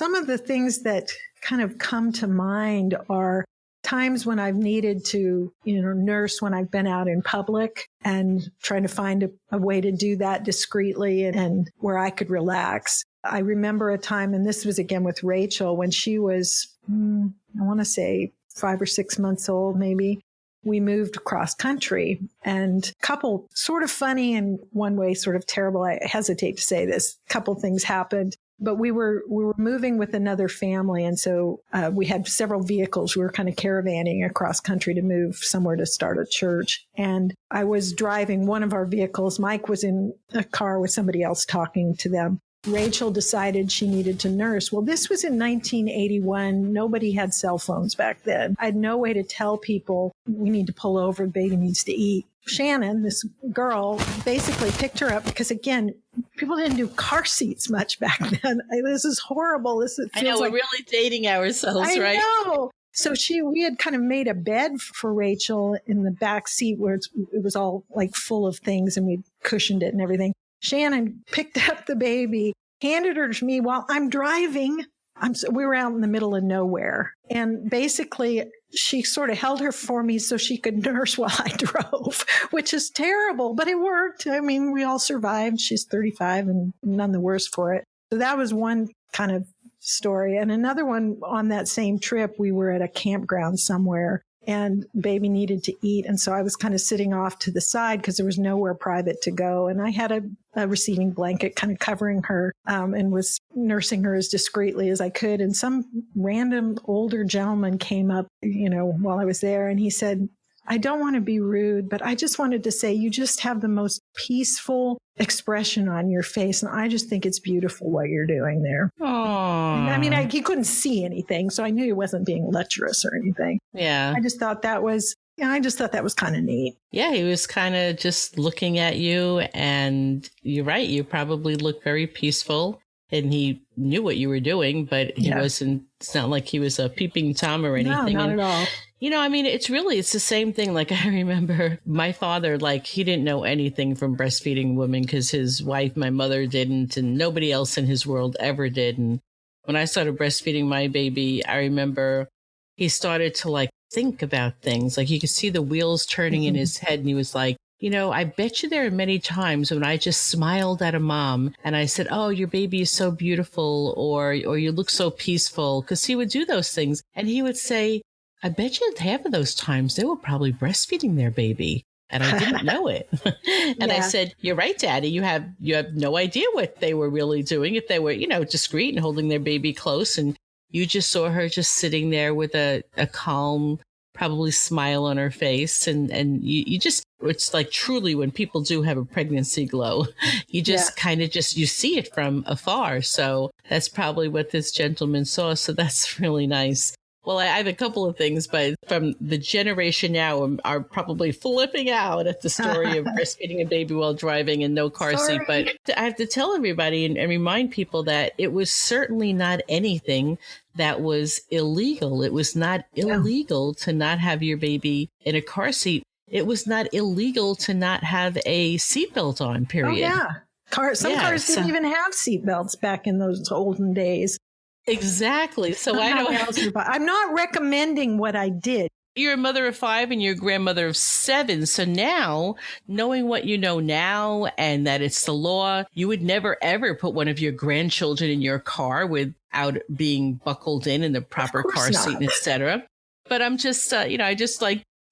Some of the things that kind of come to mind are times when I've needed to, nurse when I've been out in public and trying to find a way to do that discreetly and where I could relax. I remember a time, and this was again with Rachel, when she was, I want to say 5 or 6 months old, maybe. We moved cross country, and couple sort of funny and one way sort of terrible. I hesitate to say this. Couple things happened, but we were moving with another family. And so we had several vehicles. We were kind of caravanning across country to move somewhere to start a church. And I was driving one of our vehicles. Mike was in a car with somebody else talking to them. Rachel decided she needed to nurse. Well, this was in 1981. Nobody had cell phones back then. I had no way to tell people we need to pull over, the baby needs to eat. Shannon, this girl, basically picked her up because, again, people didn't do car seats much back then. This is horrible. I know, we're really dating ourselves, right? I know. So we had kind of made a bed for Rachel in the back seat where it was all like full of things and we cushioned it and everything. Shannon picked up the baby, handed her to me while I'm driving. We were out in the middle of nowhere. And basically, she sort of held her for me so she could nurse while I drove, which is terrible, but it worked. I mean, we all survived. She's 35 and none the worse for it. So that was one kind of story. And another one on that same trip, we were at a campground somewhere and baby needed to eat. And so I was kind of sitting off to the side because there was nowhere private to go. And I had a receiving blanket kind of covering her and was nursing her as discreetly as I could. And some random older gentleman came up, while I was there. And he said, I don't want to be rude, but I just wanted to say you just have the most peaceful expression on your face. And I just think it's beautiful what you're doing there. Aww. I mean, he couldn't see anything, so I knew he wasn't being lecherous or anything. Yeah. I just thought that was kind of neat. Yeah, he was kind of just looking at you, and you're right. You probably look very peaceful, and he knew what you were doing, but he wasn't. It's not like he was a peeping Tom or anything. No, not at all. It's the same thing. Like, I remember my father, he didn't know anything from breastfeeding women because his wife, my mother, didn't, and nobody else in his world ever did. And when I started breastfeeding my baby, I remember he started to think about things. You could see the wheels turning in his head, and he was like, I bet you there are many times when I just smiled at a mom and I said, oh, your baby is so beautiful, or you look so peaceful, because he would do those things. And he would say, I bet you half of those times they were probably breastfeeding their baby. And I didn't know it. And I said, you're right, Daddy. You have no idea what they were really doing. If they were, discreet and holding their baby close, and you just saw her just sitting there with a calm, probably smile on her face. And you just, it's like truly when people do have a pregnancy glow, you just kind of you see it from afar. So that's probably what this gentleman saw. So that's really nice. Well, I have a couple of things, but from the generation now are probably flipping out at the story of breastfeeding a baby while driving and no car seat. But I have to tell everybody and remind people that it was certainly not anything that was illegal. It was not illegal to not have your baby in a car seat. It was not illegal to not have a seatbelt on, period. Oh, yeah. Some cars didn't even have seatbelts back in those olden days. Exactly. So I'm not recommending what I did. You're a mother of 5 and you're a grandmother of 7. So now, knowing what you know now and that it's the law, you would never, ever put one of your grandchildren in your car without being buckled in the proper car seat, etc. But I'm just, I just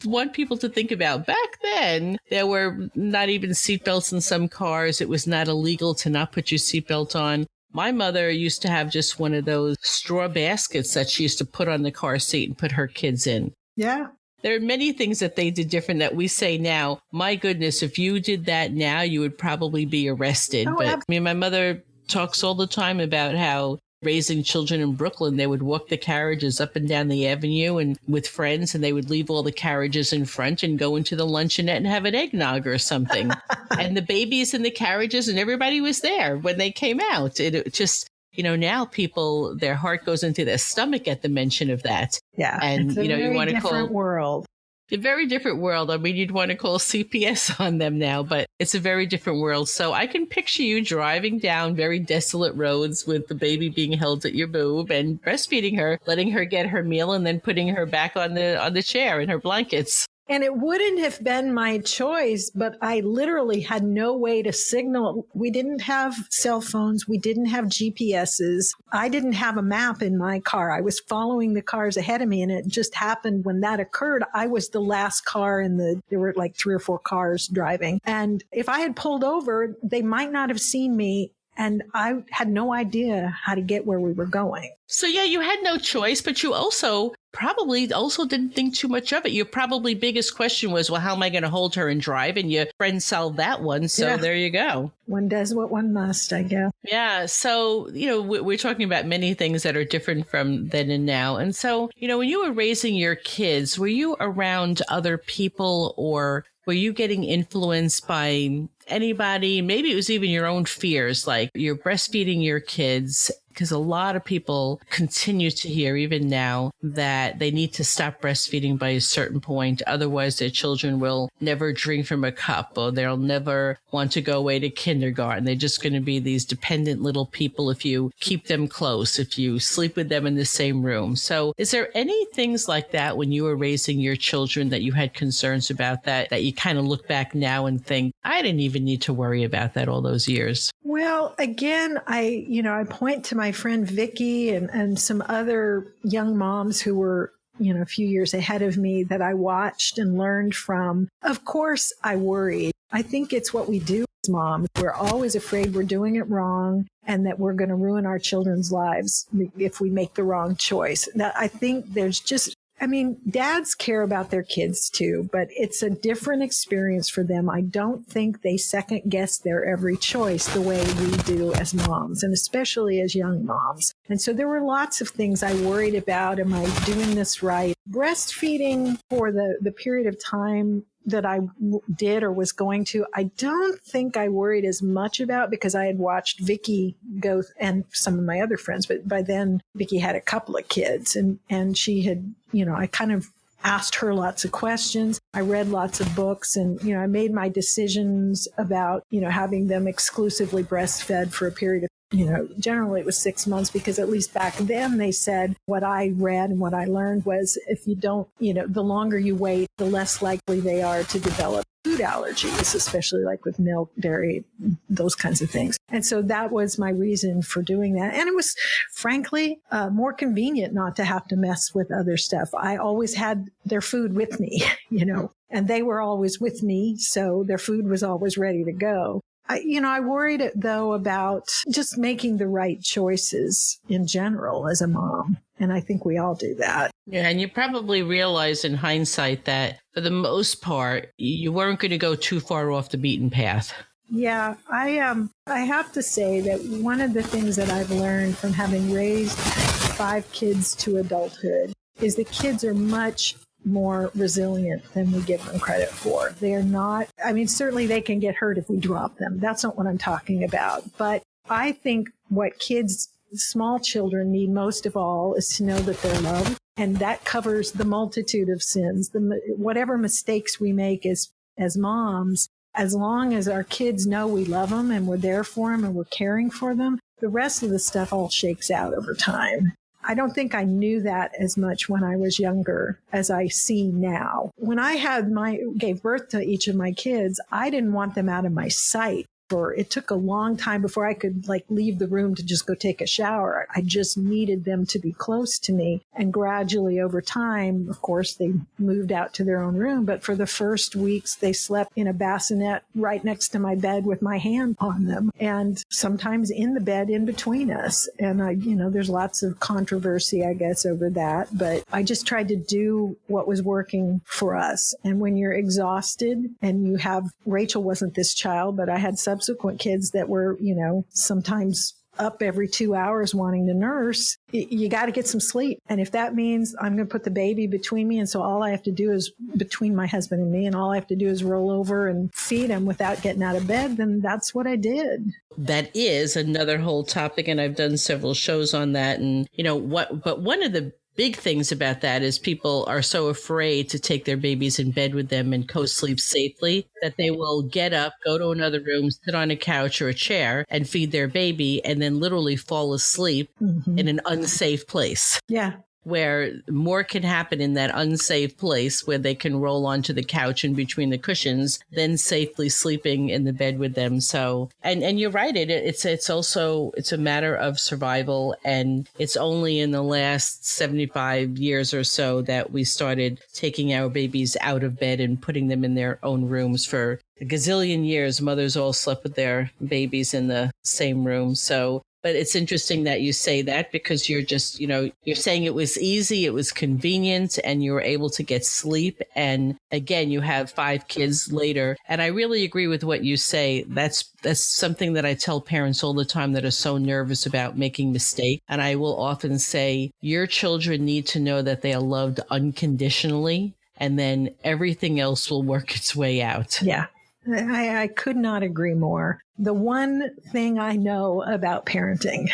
want people to think about back then, there were not even seatbelts in some cars. It was not illegal to not put your seatbelt on. My mother used to have just one of those straw baskets that she used to put on the car seat and put her kids in. Yeah. There are many things that they did different that we say now, my goodness, if you did that now, you would probably be arrested. But my mother talks all the time about how raising children in Brooklyn, they would walk the carriages up and down the avenue and with friends, and they would leave all the carriages in front and go into the luncheonette and have an eggnog or something. And the babies in the carriages and everybody was there when they came out. It just, now people, their heart goes into their stomach at the mention of that. Yeah. And, it's a you want to call world. A very different world. I mean, you'd want to call CPS on them now, but it's a very different world. So I can picture you driving down very desolate roads with the baby being held at your boob and breastfeeding her, letting her get her meal, and then putting her back on the chair in her blankets. And it wouldn't have been my choice, but I literally had no way to signal. We didn't have cell phones. We didn't have GPSs. I didn't have a map in my car. I was following the cars ahead of me. And it just happened when that occurred, I was the last car there were like 3 or 4 cars driving. And if I had pulled over, they might not have seen me. And I had no idea how to get where we were going. So, yeah, you had no choice, but you also probably also didn't think too much of it. Your probably biggest question was, well, how am I going to hold her and drive? And your friend solved that one. So there you go. One does what one must, I guess. Yeah. So, we're talking about many things that are different from then and now. And so, when you were raising your kids, were you around other people, or were you getting influenced by anybody? Maybe it was even your own fears, like you're breastfeeding your kids, because a lot of people continue to hear even now that they need to stop breastfeeding by a certain point. Otherwise, their children will never drink from a cup, or they'll never want to go away to kindergarten. They're just going to be these dependent little people if you keep them close, if you sleep with them in the same room. So is there any things like that when you were raising your children that you had concerns about, that you kind of look back now and think, I didn't even need to worry about that all those years? Well, again, I point to my friend Vicky and some other young moms who were, a few years ahead of me that I watched and learned from. Of course, I worried. I think it's what we do as moms. We're always afraid we're doing it wrong and that we're going to ruin our children's lives if we make the wrong choice. Now, I think there's dads care about their kids too, but it's a different experience for them. I don't think they second guess their every choice the way we do as moms, and especially as young moms. And so there were lots of things I worried about. Am I doing this right? Breastfeeding for the period of time that I did or was going to, I don't think I worried as much about, because I had watched Vicky go and some of my other friends, but by then Vicky had a couple of kids and she had, I kind of asked her lots of questions. I read lots of books and, I made my decisions about, having them exclusively breastfed for a period of, generally it was 6 months, because at least back then they said what I read and what I learned was if you don't, the longer you wait, the less likely they are to develop food allergies, especially like with milk, dairy, those kinds of things. And so that was my reason for doing that. And it was, frankly, more convenient not to have to mess with other stuff. I always had their food with me, and they were always with me. So their food was always ready to go. I worried, though, about just making the right choices in general as a mom. And I think we all do that. Yeah, and you probably realize in hindsight that for the most part, you weren't going to go too far off the beaten path. Yeah, I have to say that one of the things that I've learned from having raised 5 kids to adulthood is that kids are much more resilient than we give them credit for. They're not, certainly they can get hurt if we drop them. That's not what I'm talking about. But I think what small children need most of all is to know that they're loved. And that covers the multitude of sins, whatever mistakes we make as moms. As long as our kids know we love them and we're there for them and we're caring for them, the rest of the stuff all shakes out over time. I don't think I knew that as much when I was younger as I see now. When I gave birth to each of my kids, I didn't want them out of my sight. It took a long time before I could leave the room to just go take a shower. I just needed them to be close to me. And gradually over time, of course, they moved out to their own room. But for the first weeks, they slept in a bassinet right next to my bed with my hand on them, and sometimes in the bed in between us. And there's lots of controversy, I guess, over that. But I just tried to do what was working for us. And when you're exhausted and Rachel wasn't this child, but I had subsequent kids that were, sometimes up every 2 hours wanting to nurse, you got to get some sleep. And if that means I'm going to put the baby between me, and so all I have to do is between my husband and me, and all I have to do is roll over and feed him without getting out of bed, then that's what I did. That is another whole topic, and I've done several shows on that. And, but one of the big things about that is people are so afraid to take their babies in bed with them and co-sleep safely that they will get up, go to another room, sit on a couch or a chair and feed their baby, and then literally fall asleep in an unsafe place. Yeah. Where more can happen in that unsafe place where they can roll onto the couch in between the cushions than safely sleeping in the bed with them. So, and you're right. It's a matter of survival. And it's only in the last 75 years or so that we started taking our babies out of bed and putting them in their own rooms. For a gazillion years, mothers all slept with their babies in the same room. So But it's interesting that you say that because you're just, you're saying it was easy, it was convenient, and you were able to get sleep. And again, you have 5 kids later. And I really agree with what you say. That's something that I tell parents all the time that are so nervous about making mistakes. And I will often say, your children need to know that they are loved unconditionally, and then everything else will work its way out. Yeah. I could not agree more. The one thing I know about parenting,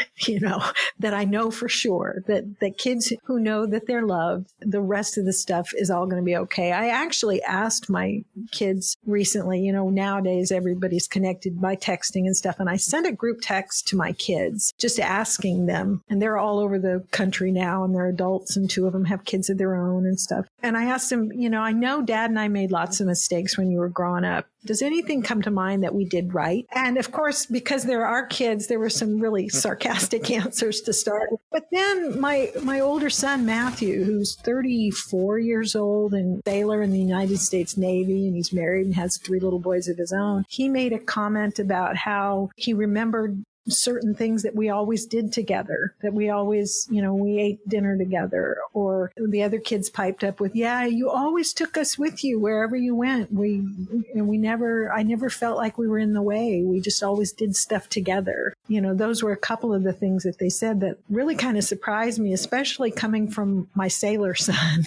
that I know for sure, that kids who know that they're loved, the rest of the stuff is all going to be okay. I actually asked my kids recently, nowadays everybody's connected by texting and stuff. And I sent a group text to my kids just asking them, and they're all over the country now and they're adults and 2 of them have kids of their own and stuff. And I asked them, I know Dad and I made lots of mistakes when you were growing up. Does anything come to mind that we did right? And of course, because they're our kids, there were some really sarcastic answers to start with. But then my older son, Matthew, who's 34 years old and sailor in the United States Navy, and he's married and has 3 little boys of his own, he made a comment about how he remembered certain things that we always did together, that we always, we ate dinner together, or the other kids piped up with, yeah, you always took us with you wherever you went. I never felt like we were in the way. We just always did stuff together. Those were a couple of the things that they said that really kind of surprised me, especially coming from my sailor son,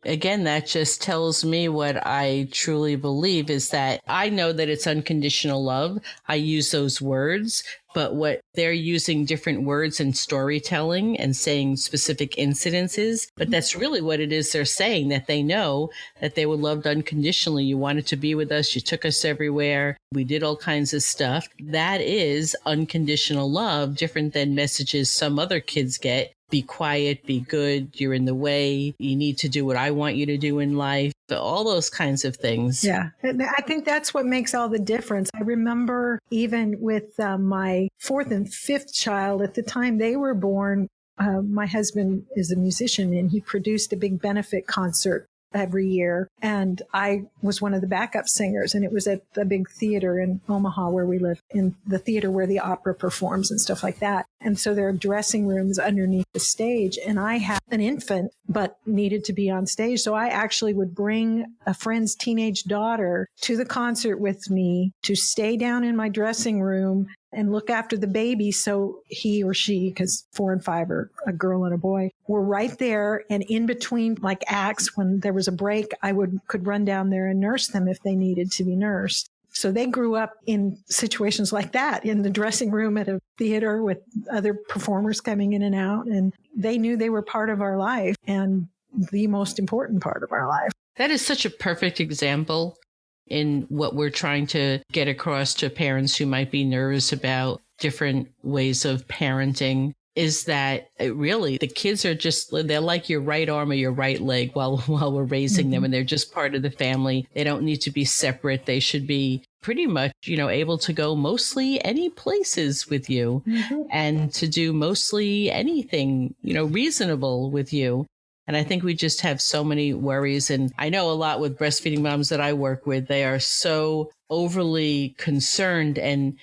Again, that just tells me what I truly believe is that I know that it's unconditional love. I use those words, but what they're using different words in storytelling and saying specific incidences, but that's really what it is they're saying, that they know that they were loved unconditionally. You wanted to be with us. You took us everywhere. We did all kinds of stuff. That is unconditional love, different than messages some other kids get. Be quiet, be good, you're in the way, you need to do what I want you to do in life, all those kinds of things. Yeah, I think that's what makes all the difference. I remember even with my 4th and 5th child, at the time they were born, my husband is a musician and he produced a big benefit concert every year. And I was one of the backup singers, and it was at the big theater in Omaha where we live, in the theater where the opera performs and stuff like that. And so there are dressing rooms underneath the stage, and I had an infant but needed to be on stage. So I actually would bring a friend's teenage daughter to the concert with me to stay down in my dressing room and look after the baby. So he or she, because 4 and 5 are a girl and a boy, were right there. And in between acts, when there was a break, I could run down there and nurse them if they needed to be nursed. So they grew up in situations like that, in the dressing room at a theater with other performers coming in and out. And they knew they were part of our life and the most important part of our life. That is such a perfect example in what we're trying to get across to parents who might be nervous about different ways of parenting, is that really the kids are they're like your right arm or your right leg while we're raising them, and they're just part of the family. They don't need to be separate. They should be pretty much, able to go mostly any places with you and to do mostly anything, reasonable with you. And I think we just have so many worries. And I know a lot with breastfeeding moms that I work with, they are so overly concerned, and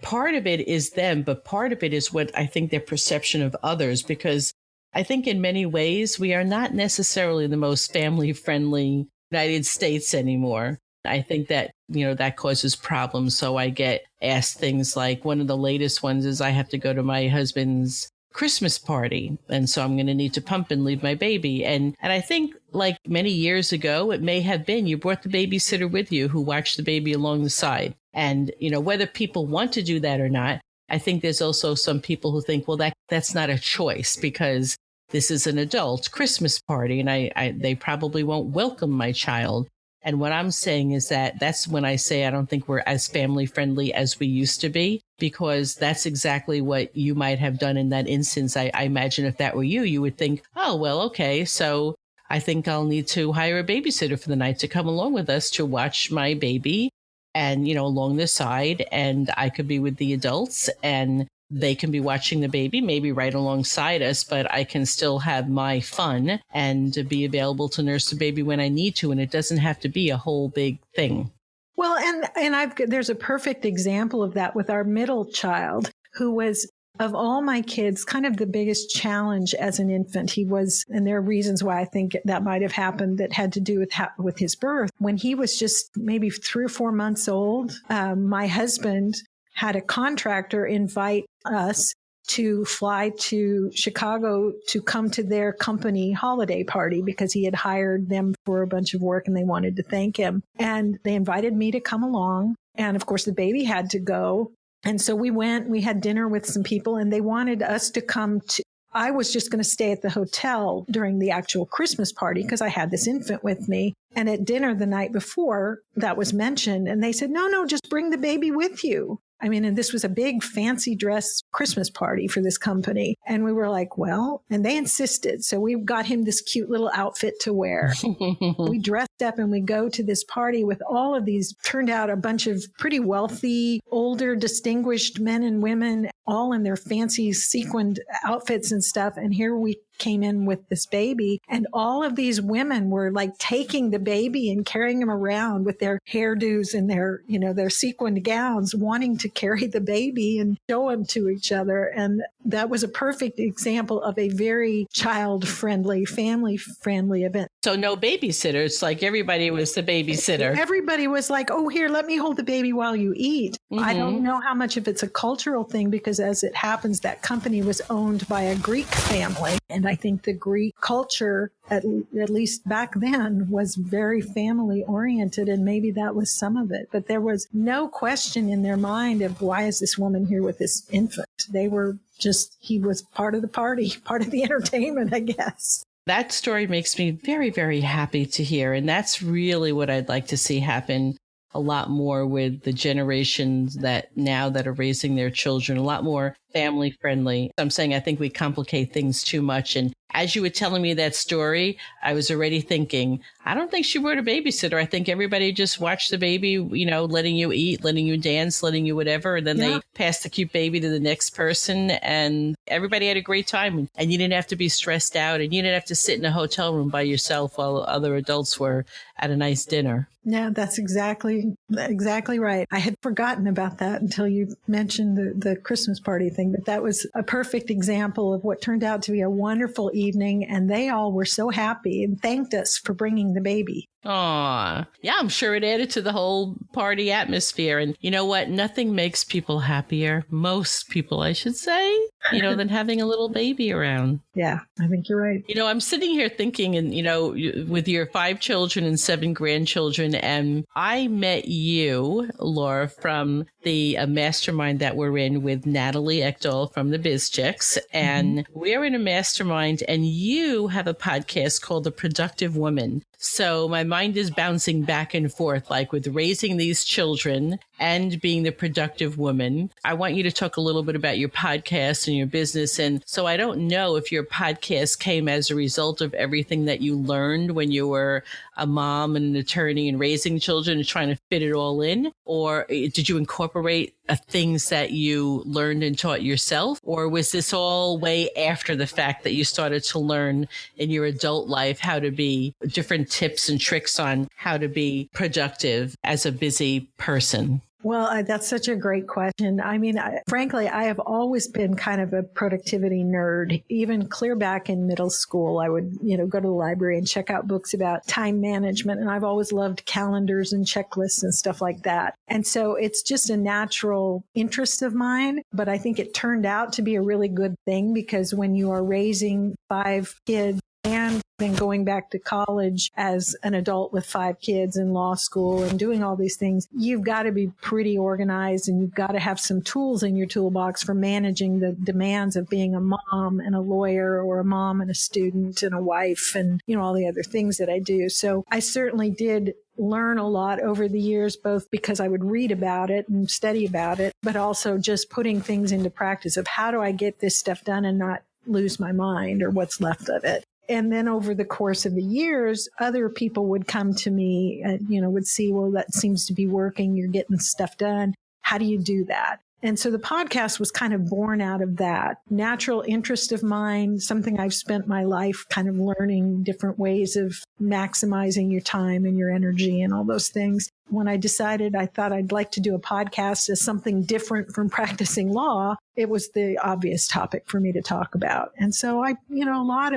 part of it is them, but part of it is what I think their perception of others, because I think in many ways we are not necessarily the most family friendly United States anymore. I think that, that causes problems. So I get asked things like, one of the latest ones is I have to go to my husband's Christmas party, and so I'm going to need to pump and leave my baby. And I think like many years ago, it may have been you brought the babysitter with you who watched the baby along the side. And, whether people want to do that or not, I think there's also some people who think, well, that's not a choice because this is an adult Christmas party and they probably won't welcome my child. And what I'm saying is that's when I say I don't think we're as family friendly as we used to be, because that's exactly what you might have done in that instance. I imagine if that were you, you would think, oh, well, okay, so I think I'll need to hire a babysitter for the night to come along with us to watch my baby and, along the side, and I could be with the adults and they can be watching the baby, maybe right alongside us, but I can still have my fun and be available to nurse the baby when I need to. And it doesn't have to be a whole big thing. Well, and there's a perfect example of that with our middle child, who was of all my kids, kind of the biggest challenge as an infant. He was, and there are reasons why I think that might have happened that had to do with his birth. When he was just maybe 3 or 4 months old, my husband had a contractor invite us to fly to Chicago to come to their company holiday party because he had hired them for a bunch of work and they wanted to thank him. And they invited me to come along. And of course, the baby had to go. And so we went, we had dinner with some people and they wanted us to come to, I was just going to stay at the hotel during the actual Christmas party because I had this infant with me. And at dinner the night before that was mentioned and they said, no, just bring the baby with you. I mean, and this was a big fancy dress Christmas party for this company. And we were like, well, and they insisted. So we got him this cute little outfit to wear. We dressed up and we go to this party with all of these, turned out a bunch of pretty wealthy, older, distinguished men and women, all in their fancy sequined outfits and stuff. And here we came in with this baby and all of these women were like taking the baby and carrying him around with their hairdos and their sequined gowns, wanting to carry the baby and show him to each other. And that was a perfect example of a very child-friendly, family-friendly event. So no babysitter. It's like everybody was the babysitter. Everybody was like, oh, here, let me hold the baby while you eat. Mm-hmm. I don't know how much of it's a cultural thing because as it happens, that company was owned by a Greek family. And I think the Greek culture, at least back then, was very family oriented. And maybe that was some of it. But there was no question in their mind of why is this woman here with this infant? They were just, he was part of the party, part of the entertainment, I guess. That story makes me very, very happy to hear. And that's really what I'd like to see happen a lot more with the generations that are raising their children, a lot more family friendly. I'm saying I think we complicate things too much. And as you were telling me that story, I was already thinking, I don't think she brought a babysitter. I think everybody just watched the baby, letting you eat, letting you dance, letting you whatever. And then they passed the cute baby to the next person and everybody had a great time. And you didn't have to be stressed out and you didn't have to sit in a hotel room by yourself while other adults were at a nice dinner. Yeah, that's exactly right. I had forgotten about that until you mentioned the Christmas party thing, but that was a perfect example of what turned out to be a wonderful evening. And they all were so happy and thanked us for bringing the baby. Aw, yeah, I'm sure it added to the whole party atmosphere. And you know what? Nothing makes people happier, most people, I should say, than having a little baby around. Yeah, I think you're right. I'm sitting here thinking, and, with your 5 children and 7 grandchildren, and I met you, Laura, from the mastermind that we're in with Natalie Ekdahl from the Biz Chicks. And we're in a mastermind, and you have a podcast called The Productive Woman. So my mind is bouncing back and forth, like with raising these children and being the productive woman. I want you to talk a little bit about your podcast and your business. And so I don't know if your podcast came as a result of everything that you learned when you were a mom and an attorney and raising children and trying to fit it all in, or did you incorporate things that you learned and taught yourself? Or was this all way after the fact that you started to learn in your adult life how to be different tips and tricks on how to be productive as a busy person? Well, that's such a great question. I mean, frankly, I have always been kind of a productivity nerd. Even clear back in middle school, I would, go to the library and check out books about time management. And I've always loved calendars and checklists and stuff like that. And so it's just a natural interest of mine. But I think it turned out to be a really good thing because when you are raising 5 kids, and then going back to college as an adult with 5 kids in law school and doing all these things, you've got to be pretty organized and you've got to have some tools in your toolbox for managing the demands of being a mom and a lawyer or a mom and a student and a wife and, all the other things that I do. So I certainly did learn a lot over the years, both because I would read about it and study about it, but also just putting things into practice of how do I get this stuff done and not lose my mind or what's left of it. And then over the course of the years, other people would come to me and, would see, well, that seems to be working. You're getting stuff done. How do you do that? And so the podcast was kind of born out of that natural interest of mine, something I've spent my life kind of learning different ways of maximizing your time and your energy and all those things. When I decided I thought I'd like to do a podcast as something different from practicing law, it was the obvious topic for me to talk about. And so a lot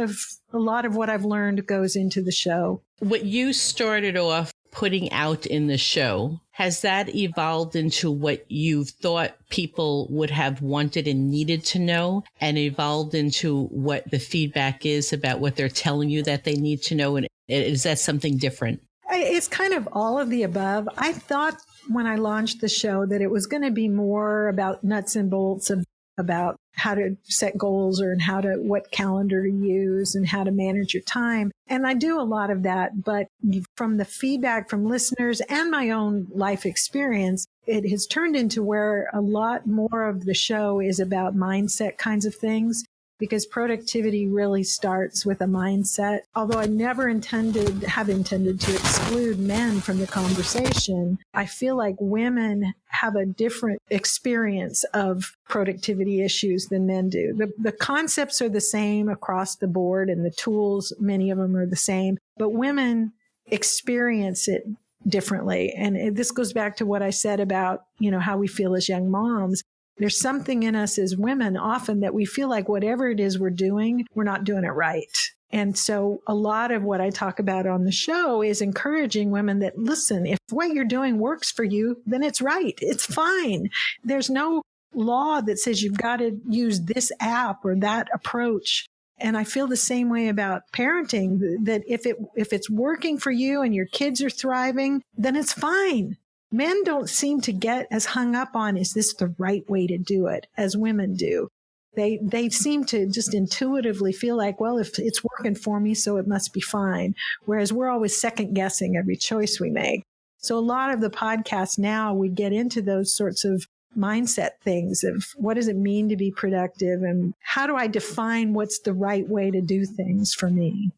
of what I've learned goes into the show. What you started off putting out in the show, has that evolved into what you've thought people would have wanted and needed to know, and evolved into what the feedback is about what they're telling you that they need to know? And is that something different? It's kind of all of the above. I thought when I launched the show that it was going to be more about nuts and bolts of about how to set goals or what calendar to use and how to manage your time. And I do a lot of that, but from the feedback from listeners and my own life experience, it has turned into where a lot more of the show is about mindset kinds of things, because productivity really starts with a mindset. Although I never have intended to exclude men from the conversation, I feel like women have a different experience of productivity issues than men do. The concepts are the same across the board, and the tools, many of them are the same, but women experience it differently. And this goes back to what I said about, how we feel as young moms. There's something in us as women often that we feel like whatever it is we're doing, we're not doing it right. And so a lot of what I talk about on the show is encouraging women that, listen, if what you're doing works for you, then it's right. It's fine. There's no law that says you've got to use this app or that approach. And I feel the same way about parenting, that if it's working for you and your kids are thriving, then it's fine. Men don't seem to get as hung up on, is this the right way to do it, as women do. They seem to just intuitively feel like, well, if it's working for me, so it must be fine. Whereas we're always second guessing every choice we make. So a lot of the podcasts now, we get into those sorts of mindset things of what does it mean to be productive, and how do I define what's the right way to do things for me?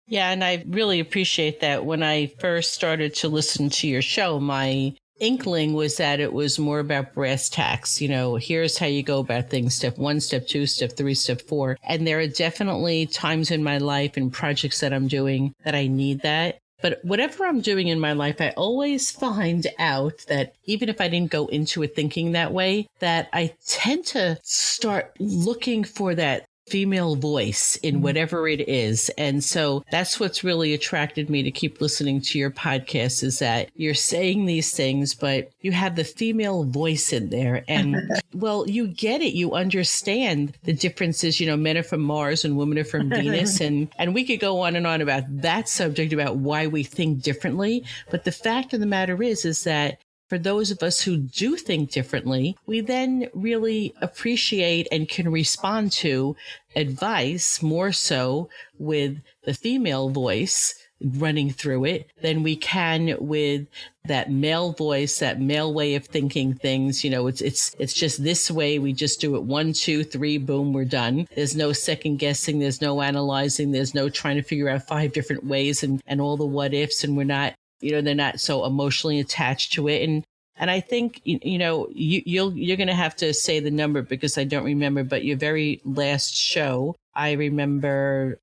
Yeah, and I really appreciate that. When I first started to listen to your show, my inkling was that it was more about brass tacks. Here's how you go about things, step 1, step 2, step 3, step 4. And there are definitely times in my life and projects that I'm doing that I need that. But whatever I'm doing in my life, I always find out that even if I didn't go into it thinking that way, that I tend to start looking for that female voice in whatever it is. And so that's what's really attracted me to keep listening to your podcast, is that you're saying these things, but you have the female voice in there. And well, you get it. You understand the differences. Men are from Mars and women are from Venus. And we could go on and on about that subject, about why we think differently. But the fact of the matter is that for those of us who do think differently, we then really appreciate and can respond to advice more so with the female voice running through it than we can with that male voice, that male way of thinking things. It's just this way. We just do it 1, 2, 3, boom, we're done. There's no second guessing. There's no analyzing. There's no trying to figure out 5 different ways and all the what ifs. And we're not, they're not so emotionally attached to it. And I think, you're going to have to say the number because I don't remember, but your very last show, I remember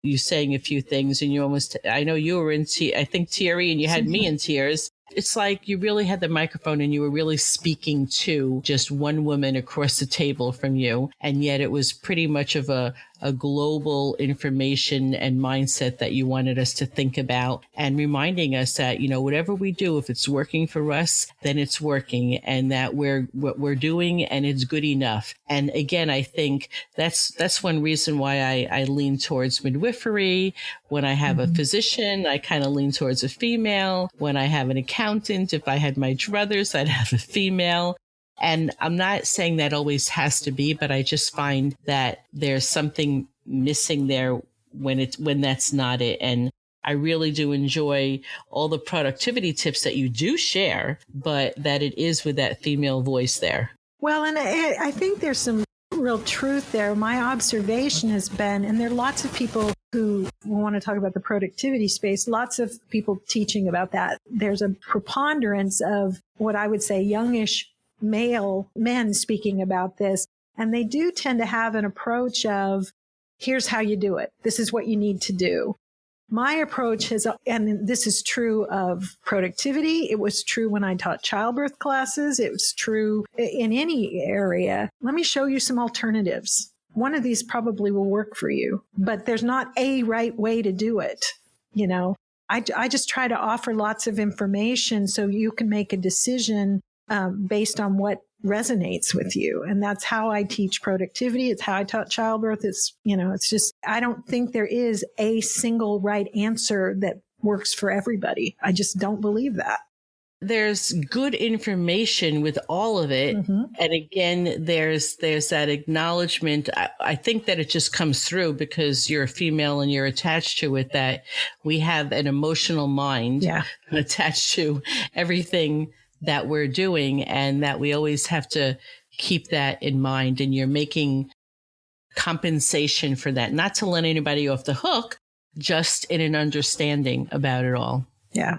you saying a few things, and I know you were I think teary, and you had me in tears. It's like you really had the microphone and you were really speaking to just one woman across the table from you. And yet it was pretty much of a global information and mindset that you wanted us to think about, and reminding us that, whatever we do, if it's working for us, then it's working, and that what we're doing and it's good enough. And again, I think that's one reason why I lean towards midwifery. When I have a physician, I kind of lean towards a female. When I have an accountant, if I had my druthers, I'd have a female. And I'm not saying that always has to be, but I just find that there's something missing there when that's not it. And I really do enjoy all the productivity tips that you do share, but that it is with that female voice there. Well, and I think there's some real truth there. My observation has been, and there are lots of people who want to talk about the productivity space, lots of people teaching about that. There's a preponderance of what I would say youngish male men speaking about this. And they do tend to have an approach of, here's how you do it. This is what you need to do. My approach has, and this is true of productivity. It was true when I taught childbirth classes. It was true in any area. Let me show you some alternatives. One of these probably will work for you, but there's not a right way to do it. You know, I just try to offer lots of information so you can make a decision based on what resonates with you. And that's how I teach productivity. It's how I taught childbirth. It's, you know, it's just, I don't think there is a single right answer that works for everybody. I just don't believe that. There's good information with all of it. Mm-hmm. And again, there's that acknowledgement. I think that it just comes through because you're a female and you're attached to it, that we have an emotional mind attached to everything that we're doing, and that we always have to keep that in mind. And you're making compensation for that, not to let anybody off the hook, just in an understanding about it all. Yeah.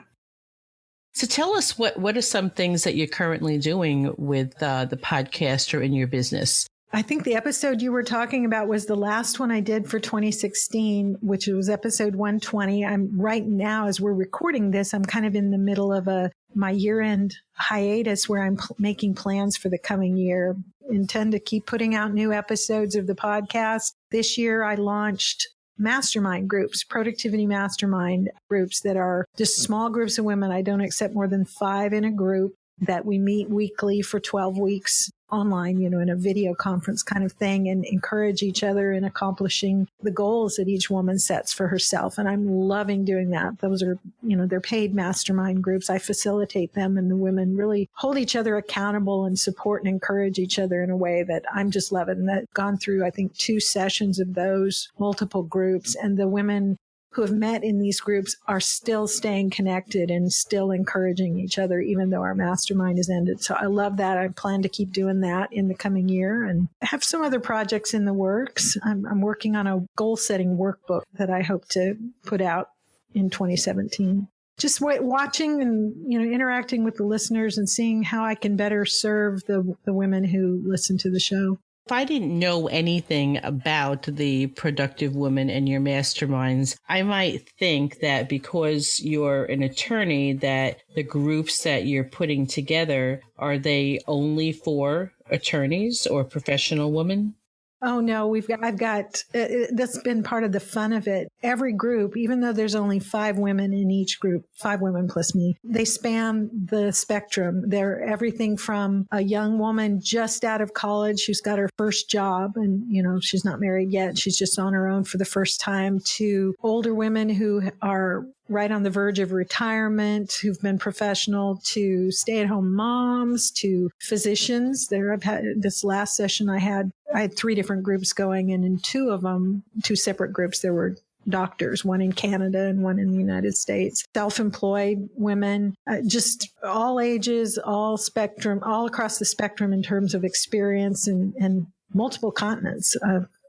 So tell us, what are some things that you're currently doing with the podcast or in your business? I think the episode you were talking about was the last one I did for 2016, which was episode 120. I'm right now, as we're recording this, I'm kind of in the middle of my year-end hiatus where I'm making plans for the coming year. Intend to keep putting out new episodes of the podcast. This year I launched mastermind groups, productivity mastermind groups that are just small groups of women. I don't accept more than 5 in a group, that we meet weekly for 12 weeks online, you know, in a video conference kind of thing, and encourage each other in accomplishing the goals that each woman sets for herself. And I'm loving doing that. Those are, you know, they're paid mastermind groups. I facilitate them, and the women really hold each other accountable and support and encourage each other in a way that I'm just loving. And I've gone through, I think, 2 sessions of those, multiple groups, and the women who have met in these groups are still staying connected and still encouraging each other, even though our mastermind has ended. So I love that. I plan to keep doing that in the coming year, and I have some other projects in the works. I'm working on a goal-setting workbook that I hope to put out in 2017. Just watching and, you know, interacting with the listeners and seeing how I can better serve the women who listen to the show. If I didn't know anything about the Productive Woman and your masterminds, I might think that because you're an attorney, that the groups that you're putting together, are they only for attorneys or professional women? Oh, no, I've got, that's been part of the fun of it. Every group, even though there's only 5 women in each group, 5 women plus me, they span the spectrum. They're everything from a young woman just out of college who's got her first job and, you know, she's not married yet. She's just on her own for the first time, to older women who are right on the verge of retirement, who've been professional, to stay-at-home moms, to physicians. I've had this last session I had 3 different groups going, and in 2 of them, 2 separate groups, there were doctors, one in Canada and one in the United States, self-employed women, just all ages, all spectrum, all across the spectrum in terms of experience, and multiple continents.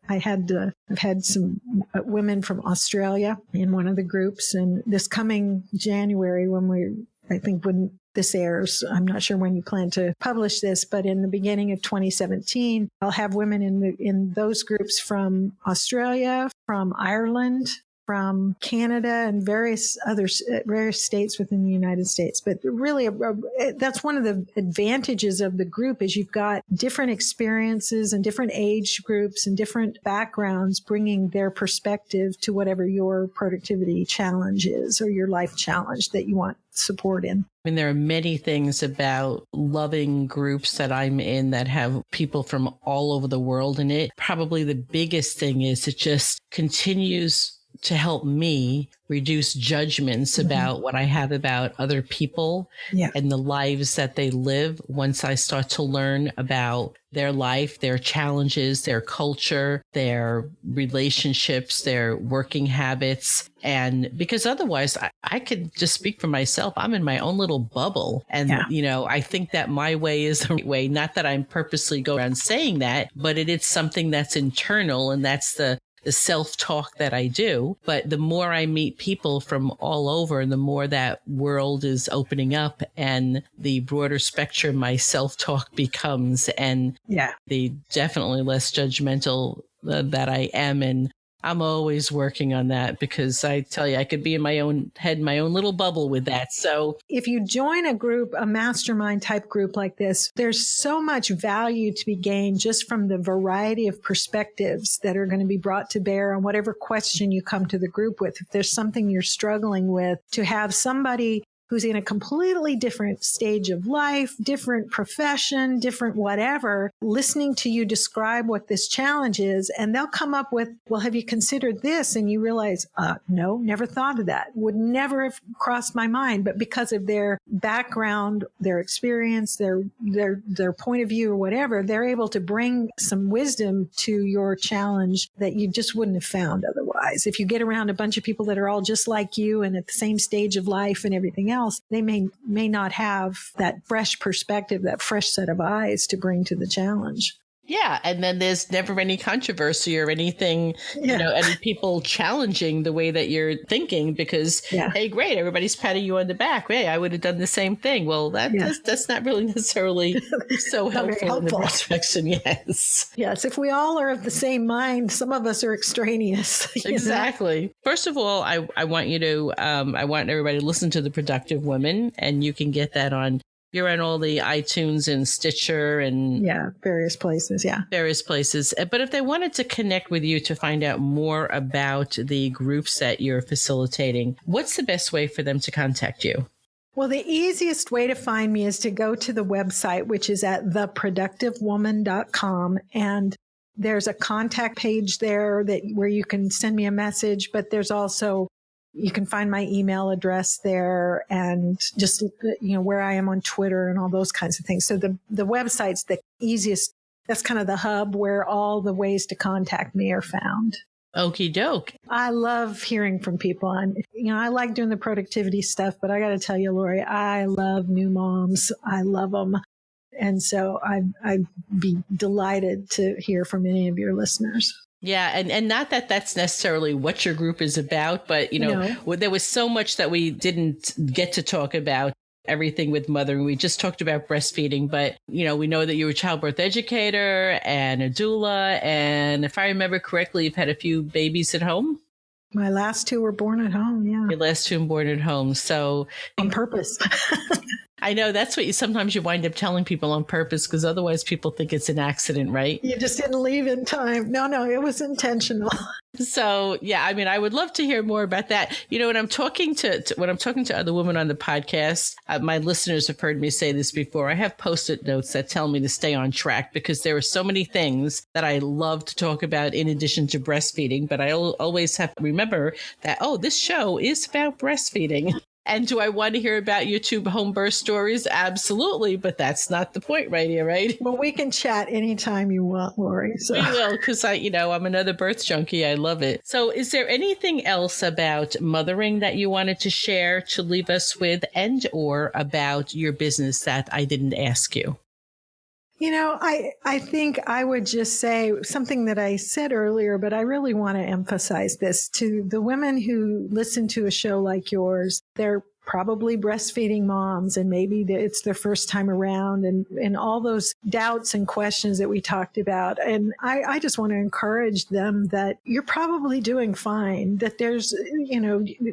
I've had some women from Australia in one of the groups, and this coming January, when this airs, I'm not sure when you plan to publish this, but in the beginning of 2017, I'll have women in those groups from Australia, from Ireland, from Canada, and various states within the United States. But really, that's one of the advantages of the group, is you've got different experiences and different age groups and different backgrounds bringing their perspective to whatever your productivity challenge is, or your life challenge that you want support in. I mean, there are many things about loving groups that I'm in that have people from all over the world in it. Probably the biggest thing is it just continues to help me reduce judgments about what I have about other people and the lives that they live. Once I start to learn about their life, their challenges, their culture, their relationships, their working habits. And because otherwise I could just speak for myself. I'm in my own little bubble. And, you know, I think that my way is the right way. Not that I'm purposely going around saying that, but it is something that's internal. And that's the the self-talk that I do. But the more I meet people from all over, the more that world is opening up and the broader spectrum my self-talk becomes, and the definitely less judgmental that I am. And I'm always working on that, because I tell you, I could be in my own head, my own little bubble with that. So if you join a group, a mastermind type group like this, there's so much value to be gained just from the variety of perspectives that are going to be brought to bear on whatever question you come to the group with. If there's something you're struggling with, to have somebody who's in a completely different stage of life, different profession, different whatever, listening to you describe what this challenge is. And they'll come up with, well, have you considered this? And you realize, no, never thought of that. Would never have crossed my mind. But because of their background, their experience, their point of view or whatever, they're able to bring some wisdom to your challenge that you just wouldn't have found otherwise. If you get around a bunch of people that are all just like you and at the same stage of life and everything else, they may not have that fresh perspective, that fresh set of eyes to bring to the challenge. Yeah. And then there's never any controversy or anything, any people challenging the way that you're thinking, because, hey, great, everybody's patting you on the back. Hey, I would have done the same thing. Well, that's not really necessarily so helpful in the perspective. Yes. Yes. If we all are of the same mind, some of us are extraneous. Exactly. First of all, I want you to, I want everybody to listen to The Productive Woman, and you can get that on. You're on all the iTunes and Stitcher and various places. Various places. But if they wanted to connect with you to find out more about the groups that you're facilitating, what's the best way for them to contact you? Well, the easiest way to find me is to go to the website, which is at theproductivewoman.com. And there's a contact page there where you can send me a message, but there's also, you can find my email address there, and just, where I am on Twitter and all those kinds of things. So the website's the easiest. That's kind of the hub where all the ways to contact me are found. Okie doke. I love hearing from people. And, I like doing the productivity stuff, but I got to tell you, Lori, I love new moms. I love them. And so I'd be delighted to hear from any of your listeners. Yeah. And not that that's necessarily what your group is about, but, there was so much that we didn't get to talk about. Everything with mothering. We just talked about breastfeeding, but, we know that you're a childbirth educator and a doula. And if I remember correctly, you've had a few babies at home. My last two were born at home. Yeah. Your last two were born at home. So on purpose. I know that's what sometimes you wind up telling people on purpose, because otherwise people think it's an accident, right? You just didn't leave in time. No, it was intentional. So, I would love to hear more about that. When I'm talking to other women on the podcast, my listeners have heard me say this before. I have Post-it notes that tell me to stay on track, because there are so many things that I love to talk about in addition to breastfeeding. But I always have to remember that, this show is about breastfeeding. And do I want to hear about YouTube home birth stories? Absolutely. But that's not the point right here, right? Well, we can chat anytime you want, Lori. So. We will, because I'm another birth junkie. I love it. So is there anything else about mothering that you wanted to share to leave us with, and or about your business that I didn't ask you? I think I would just say something that I said earlier, but I really want to emphasize this to the women who listen to a show like yours. They're probably breastfeeding moms, and maybe it's their first time around, and all those doubts and questions that we talked about. And I just want to encourage them that you're probably doing fine, that there's,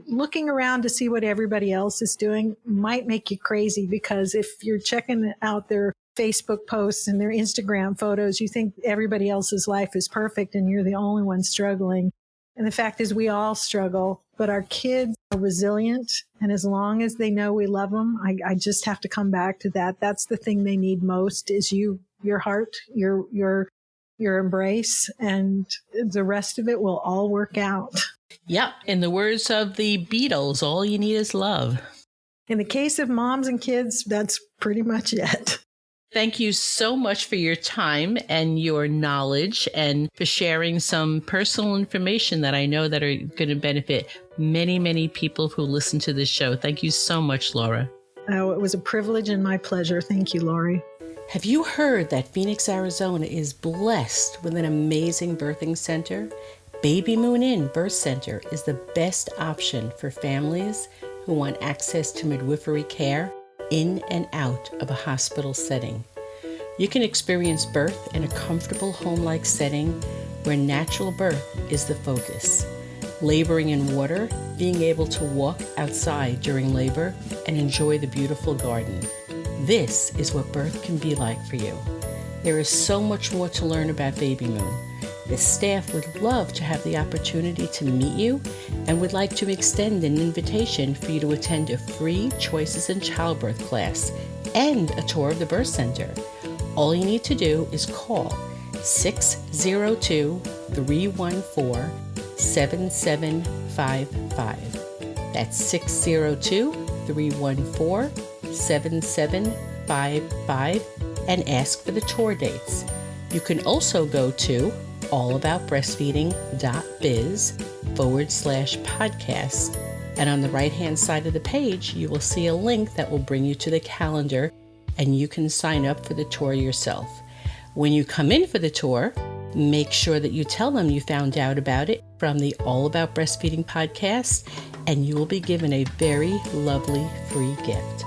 looking around to see what everybody else is doing might make you crazy, because if you're checking out their Facebook posts and their Instagram photos, you think everybody else's life is perfect and you're the only one struggling. And the fact is, we all struggle, but our kids are resilient. And as long as they know we love them, I just have to come back to that. That's the thing they need most, is your heart, your embrace, and the rest of it will all work out. Yep. In the words of the Beatles, all you need is love. In the case of moms and kids, that's pretty much it. Thank you so much for your time and your knowledge, and for sharing some personal information that I know that are going to benefit many, many people who listen to this show. Thank you so much, Laura. Oh, it was a privilege and my pleasure. Thank you, Lori. Have you heard that Phoenix, Arizona is blessed with an amazing birthing center? Baby Moon Inn Birth Center is the best option for families who want access to midwifery care in and out of a hospital setting. You can experience birth in a comfortable home-like setting where natural birth is the focus. Laboring in water, being able to walk outside during labor, and enjoy the beautiful garden. This is what birth can be like for you. There is so much more to learn about Baby Moon. The staff would love to have the opportunity to meet you and would like to extend an invitation for you to attend a free Choices in Childbirth class and a tour of the birth center. All you need to do is call 602-314-7755. That's 602-314-7755 and ask for the tour dates. You can also go to allaboutbreastfeeding.biz/podcast, and on the right-hand side of the page, you will see a link that will bring you to the calendar, and you can sign up for the tour yourself. When you come in for the tour, make sure that you tell them you found out about it from the All About Breastfeeding podcast, and you will be given a very lovely free gift.